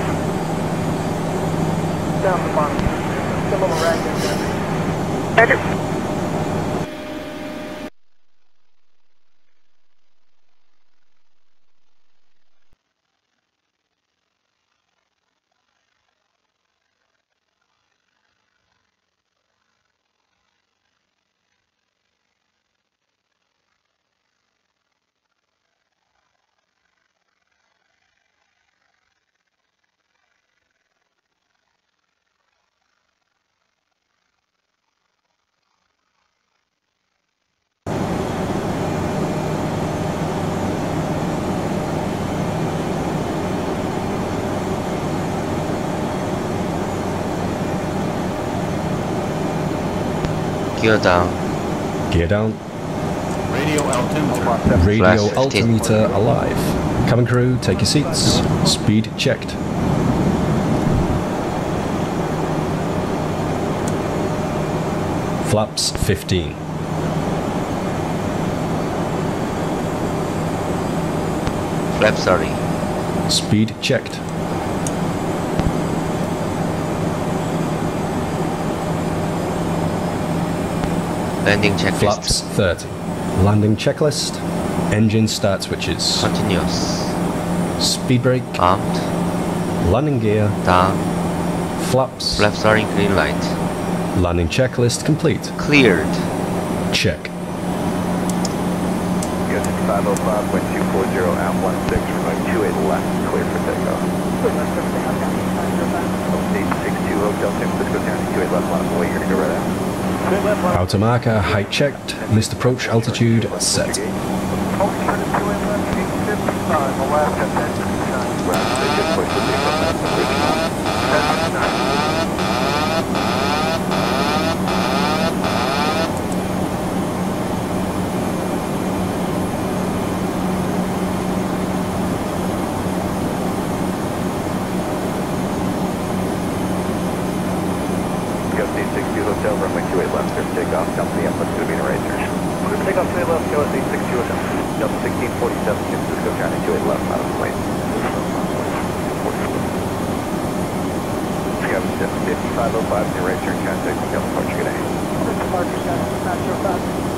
Down the bottom. Still a little ragged. Roger. Gear down. Gear down. Radio altimeter. Radio altimeter alive. Cabin crew, take your seats. Speed checked. Flaps 15. Flap sorry. Speed checked. Landing checklist. Flaps 30. Landing checklist. Engine start switches. Continuous. Speed brake. Armed. Landing gear. Down. Flaps. Flap sorry, green light. Landing checklist complete. Cleared. Check. 505, wind 240 at 16, runway 28 left, clear for takeoff. 862 Hotel San Francisco County, 28 left, line of way, you're going to go right out. Outer marker, height checked. Missed approach altitude set. Hotel, runway 28 left, clear for takeoff. Company up, let's go to be in a right turn. Clear for takeoff, 28 left, go at 862 Hotel. Delta 1647, San Francisco County, 28 left, out of the plane. You have 5505, in your right turn, contact Hotel, departure, good day. Departure, Master 5.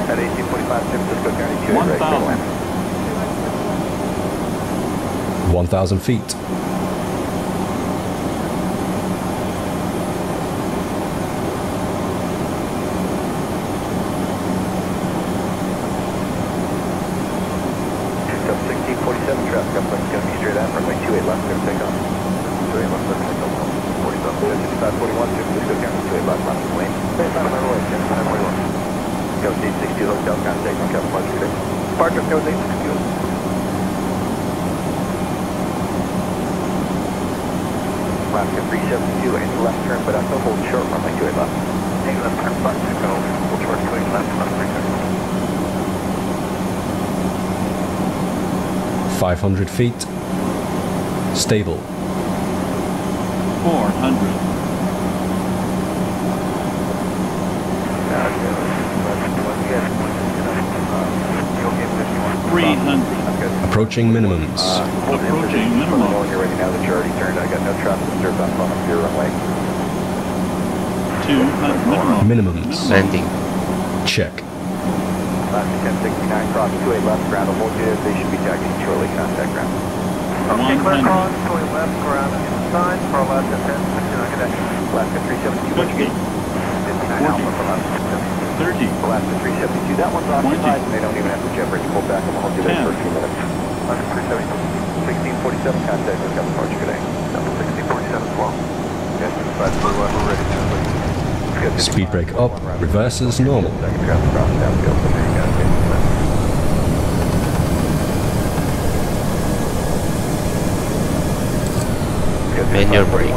At 1845, San Francisco County, 28 right, 1,000 feet. Up 1647, traffic up, it's going to be straight out, runway 28 left, clear for takeoff. 28 left, clear for takeoff. 5541, San Francisco County, 28 left, line of the plane. 5541. Go 862 Hotel, contact on Captain Departure, good day. Departure, go 862. Alaska 372, any left turn, but also hold short, runway 28 left. Any left turn, button to go, hold short, 28 left, runway 28 left. 500 feet. Stable. 400. 300. Approaching minimums. Approaching minimum. When you're ready now that you're already turned, I got no traffic observed on front of your runway. 200 minimum. Minimums. Landing. Check. Alaska 1069, cross 28 left, ground will hold you. They should be taxiing shortly, contact ground. Okay, clear cross, 28 left, ground is assigned for Alaska 1069, good day. Alaska 372, what's your gate? 59 Alpha for Alaska 30. Alaska 372, that one's occupied, and they don't even have to jet bridge pull back, and we'll hold you there for a few minutes. Alaska 372, 1647, contact with Captain Departure, good day. Delta 1647 as well. Yes, 5 blue we're ready now. Speed brake up, reverses normal. Second traffic cross, downfield, so there you go. Manual brake.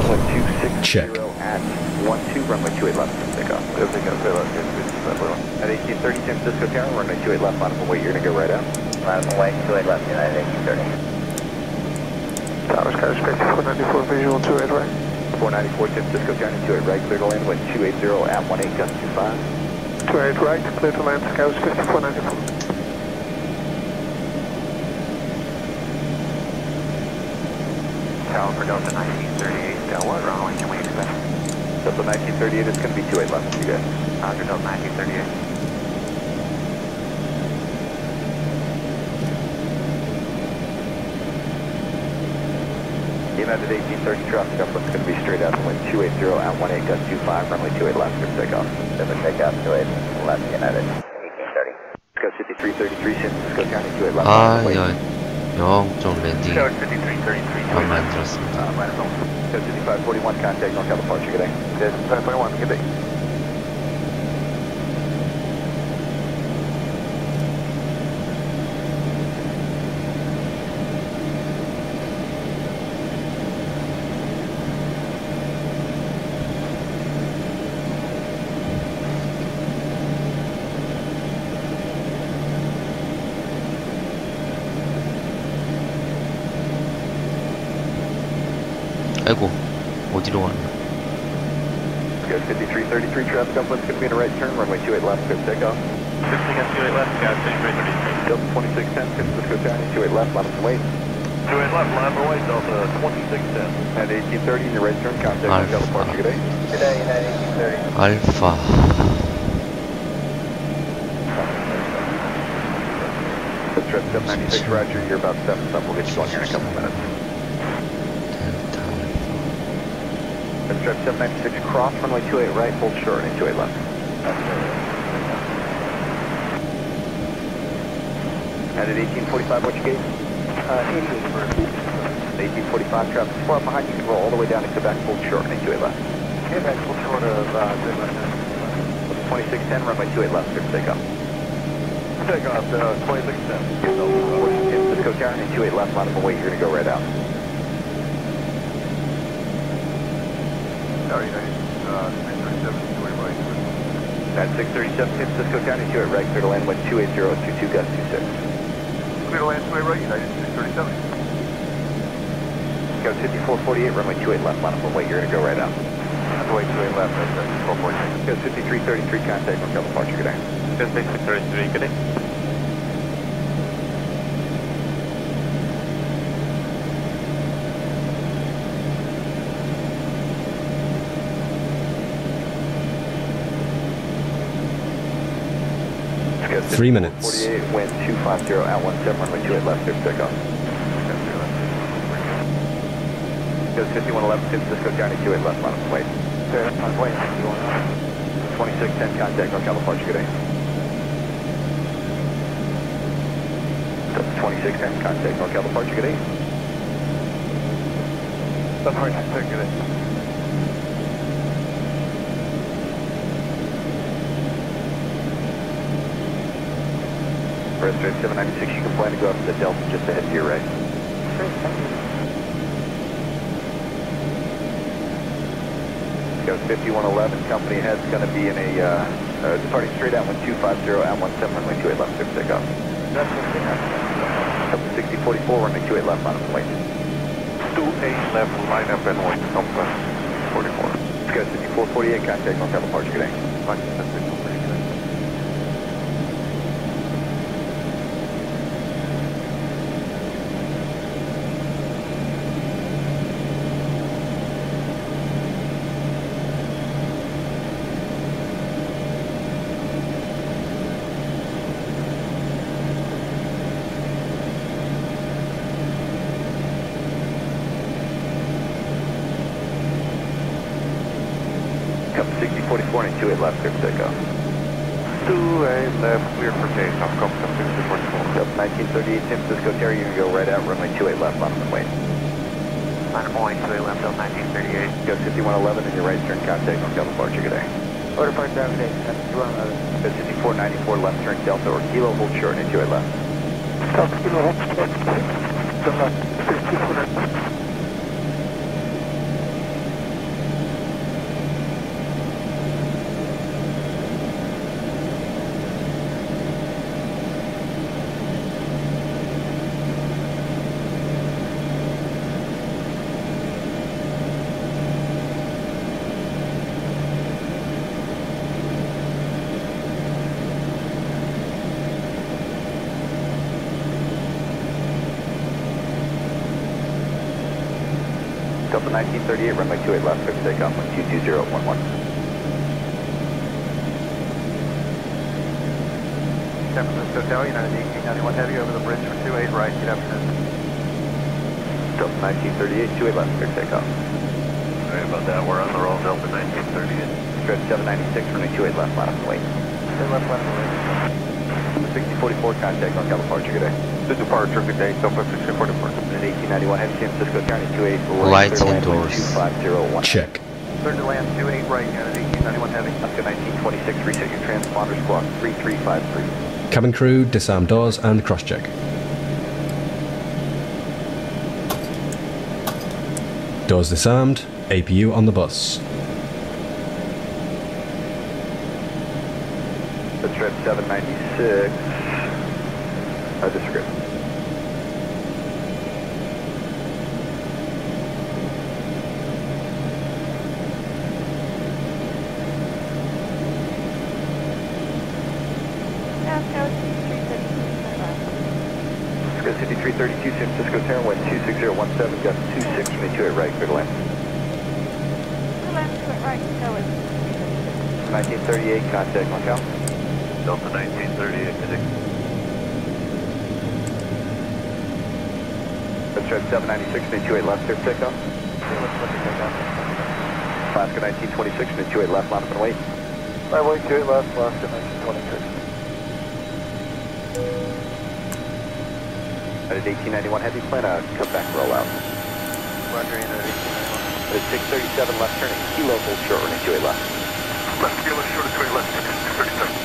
Check. At 12, runway 28 left, takeoff. Everything else, at 1830 San Francisco Tower, runway 28 left, line of the way, you're going to go right out. Line of the way, 28 left, United 1830. Towers, Sky Space 494, visual 28 right. 494 San Francisco County, 28 right, clear to land, wind 280 at 18, gust 25. 28 right, clear to land, Sky Space 494. Tower for Delta 1938, what runway can we expect? Delta 1938, it's going to be 28 left, you guys. Roger, Delta 1938. United 1830 traffic up, it's going to be straight out, wind 280 at 18, gust 25, runway 28 left, clear takeoff. Delta takeoff, 28 left, United 1830. Gust 5333, San Francisco County, 28 left. 아, 영종 랜딩 안 만들었습니다. Code 5541, contact NorCal departure, good day. Code 5541, good day. 아이고, 어디로 가는 거야? Go 5333, traffic uplift's going to be in a right turn, runway 28 left, good takeoff. 28 left, gas 5333. Delta 2610, San Francisco County, 28 left, line up and wait. 28 left, line for wait, Delta 2610. At 1830 in your right turn, contact NorCal departure, good day. Good day, United 1830. 알파. Trip 796, roger, you're about 7 up, we'll get you going here in a couple minutes. Trip 796, cross runway 28 right, hold short, and 28 left. And at 1845, what's your gate? 1845, traffic far behind, you can roll all the way down to Quebec, hold short, and 28 left. Quebec, hold short of 2610, runway 28 left, clear for takeoff. Takeoff, 2610. San Francisco County, 28 left, line up and wait, you're going to go right out. At 637, San Francisco County, 28 right, clear to land, wind 280, 22 gust 26. Clear to land, 28 right, United 637. Go 5448, runway 28 left, line up and wait, you're going to go right out. Runway 28 left, right, 448. Go 5333, contact NorCal departure, good day. Go 6333, good day. Go 3 minutes. 48, wind 250, out 17, runway 28 left, clear for takeoff. Go 5111, San Francisco County, 28 left, line up and wait. Clear, line of wait, 2610, contact NorCal departure, good day. 2610, contact NorCal departure, good day. That's right, good day. For Straight 796, you can plan to go up to the Delta just ahead to your right. Go 5111, company ahead is going to be in a, departing straight out 1250, out 17, runway 28 left, clear for takeoff. That's okay. Up to 6044, runway 28 left, line up and wait. 28 left, line up and wait, Delta 44. Go 5448, contact NorCal departure, good day. Up to 6044 and 28 left, clear for takeoff. 28 left, clear for takeoff, come to 6044. Up 1938, San Francisco Terry, you can go right out, runway 28 left, line up and wait. Line up and wait, 28 left, up 1938. Go 5111 in your right turn, contact NorCal departure, good day. Order for down today, 5111. Go 5494, left turn, Delta or Kilo, hold short, and 28 left. Delta Kilo, hold short, Delta 5490. Delta 1938, runway 28 left, clear for takeoff, 122011. San Francisco Tower, United 1891 Heavy over the bridge for 28 right, good afternoon. Delta 1938, 28 left, clear for takeoff. Sorry about that, we're on the roll, Delta 1938. Stretch 796, runway 28 left, line up and wait. 28 left, line up and wait. 6044, contact North Cal departure, good day. This departure, good day, Southwest 6044. And 1891, heading San Francisco, County 28 right. Lights and doors. 2501. Check. Clear to land 28 right, Unit 1891 heavy. Oscar 1926, reset your transponder, squawk 3353. Cabin crew, disarm doors and cross-check. Doors disarmed, APU on the bus. That's trip 796. Disregard. Cisco City 332, San Francisco Tower, wind 26017, got 26, from 28 right, clear to land. Land to it right, go with 1938, contact Macau. Delta 1938, heading. That's trip 796, from 28 left, clear takeoff. Alaska 1926, from 28 left, line up and wait. Runway 28 left, Alaska 1926. At 1891 heavy, plan a comeback rollout. Roger, at 1891. At 637 left, turning kilo full short, running 28 left. Left kilo short of 28 left, 637.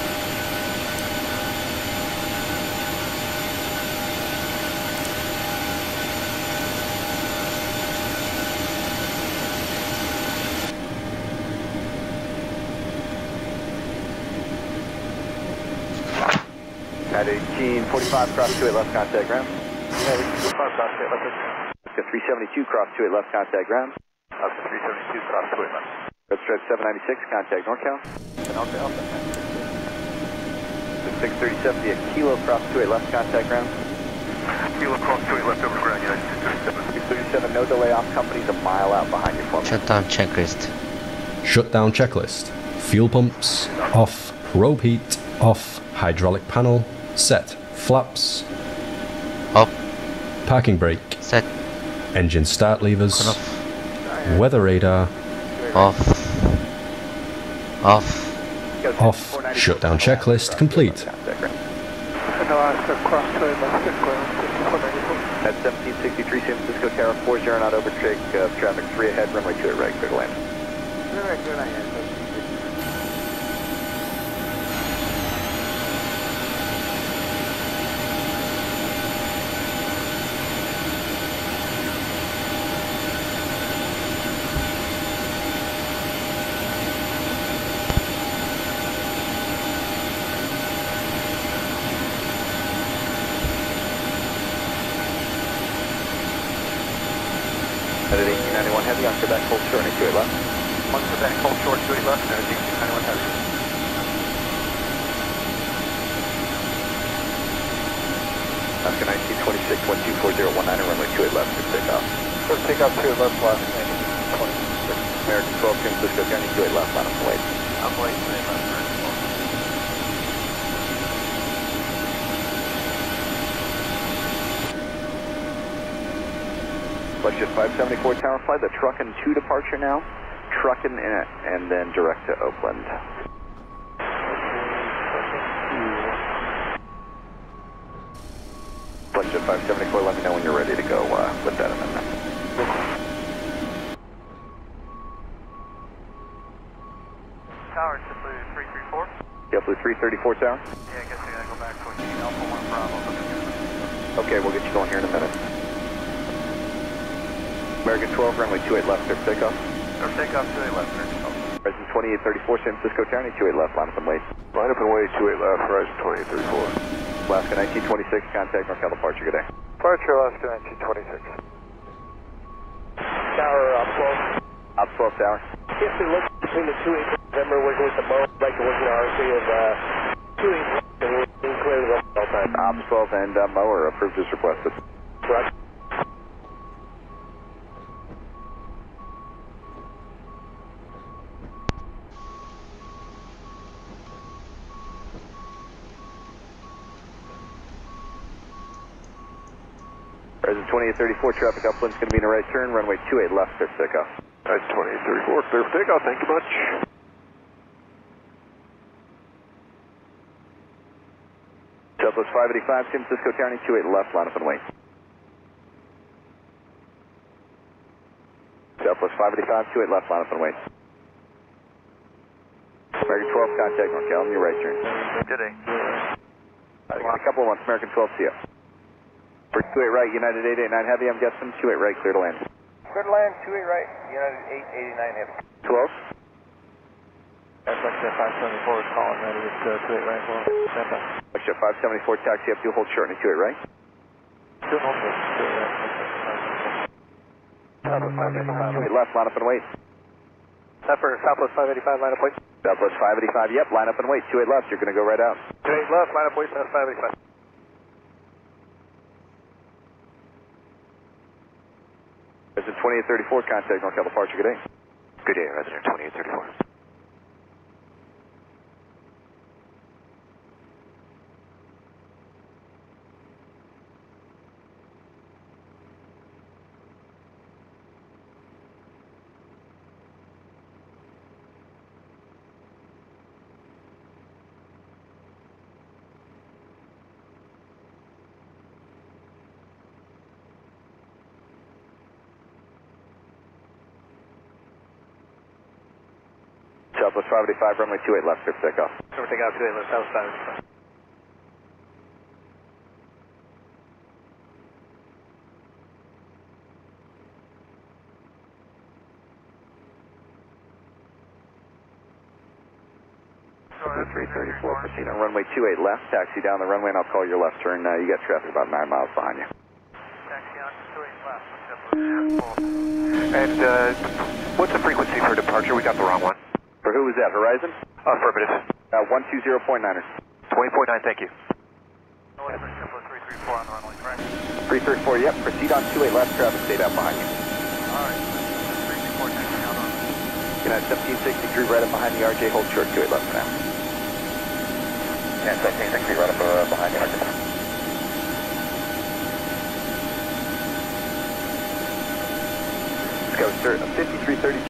At 1845, cross 28 left, contact ground. 1845, cross 28 left, Oscar 372, cross 28 left, contact ground. Oscar 372, cross 28 left. Red Stripe 796, contact NorCal. NorCal. 637, a kilo, cross 28 left, contact ground. Kilo, cross 28 left, over to ground, United 637, no delay, off company's a mile out behind your formation. Shutdown checklist. Shutdown checklist. Fuel pumps, off. Probe heat, off. Hydraulic panel, set. Flaps, up. Parking brake, set. Engine start levers, weather radar, off. Off. Off. Shutdown checklist complete. Alaska, cross 28 left, ground 5494. At 1763, San Francisco Tower, 40 not overtake, traffic 3 ahead, runway 2 right, clear to land. Alright, good night. At 1891 heavy, on Quebec, hold short, and 28 left. On Quebec, hold short, 28 left, and 1891 heavy. Oscar 1926, 124019, runway 28 left, for takeoff. First takeoff 28 left, Alaska 1926. American 12, San Francisco County, 28 left, line up and wait. I'm waiting, 28 left, American 12. Flight 574 Tower, fly the Truckin' 2 departure now. Truckin' and then direct to Oakland. Flight 574, let me know when you're ready to go with that amendment. Tower, Blue 334. Yeah, Blue 334 Tower. Yeah, I guess I gotta go back to Alpha 1 Bravo. Okay, we'll get you going here in a minute. American 12, runway 28 left, clear for takeoff. Clear for takeoff, 28 left, American 12. Horizon 2834, San Francisco County, 28 left, line up and wait. Line up and wait, 28 left, Horizon 2834. Alaska 1926, contact NorCal departure, good day. Departure, Alaska 1926. Tower, op 12. Op 12 Tower. If they look between the 2 8 November, working with the boat, like to work in the RC of 2 8 and we're clear to the all time. Op 12 and mower approved as requested. Correct. Horizon 2834, traffic upwind's going to be in a right turn, runway 28 left, clear for takeoff. Horizon 2834, clear for takeoff, thank you much. Southwest 585, San Francisco County, 28 left, line up and wait. Southwest 585, 28 left, line up and wait. American 12, contact North Cal, your right turn. Good day. I got a couple of ones, American 12, see ya. For 28 right, United 889 Heavy, I'm guessing 28 right, clear to land. Clear to land, 28 right, United 889 Heavy. 12. Flexjet 574 is calling, ready with 28 right, well, stand by. Flexjet 574, taxi up, do hold short, and 28 right. Still hold short, 28 right. Southwest 585, left, line up and wait. That's for Southwest 585, line up, wait. Southwest 585, yep, line up and wait. 28 left, you're going to go right out. 28 left, line up, wait, South 585. Resident 2834, contact North Cal departure, good day. Good day, Resident 2834. Southwest 585, runway 28 left, clear for takeoff. Everything out 28 left, South 585. Southwest 334, proceed on runway 28 left, taxi down the runway and I'll call your left turn. You got traffic about 9 miles behind you. Taxi on 28 left. And what's the frequency for departure? We got the wrong one. For who was that, Horizon? Affirmative. 120.9ers. 20.9, thank you. 334 on the runway, correct? 334, yep, proceed on 28 left, traffic stayed out behind you. Alright, 334, taxi out on. United 1763, right up behind the RJ, hold short, 28 left for now. And 1763, right up behind the RJ. Let's go, sir, 5330.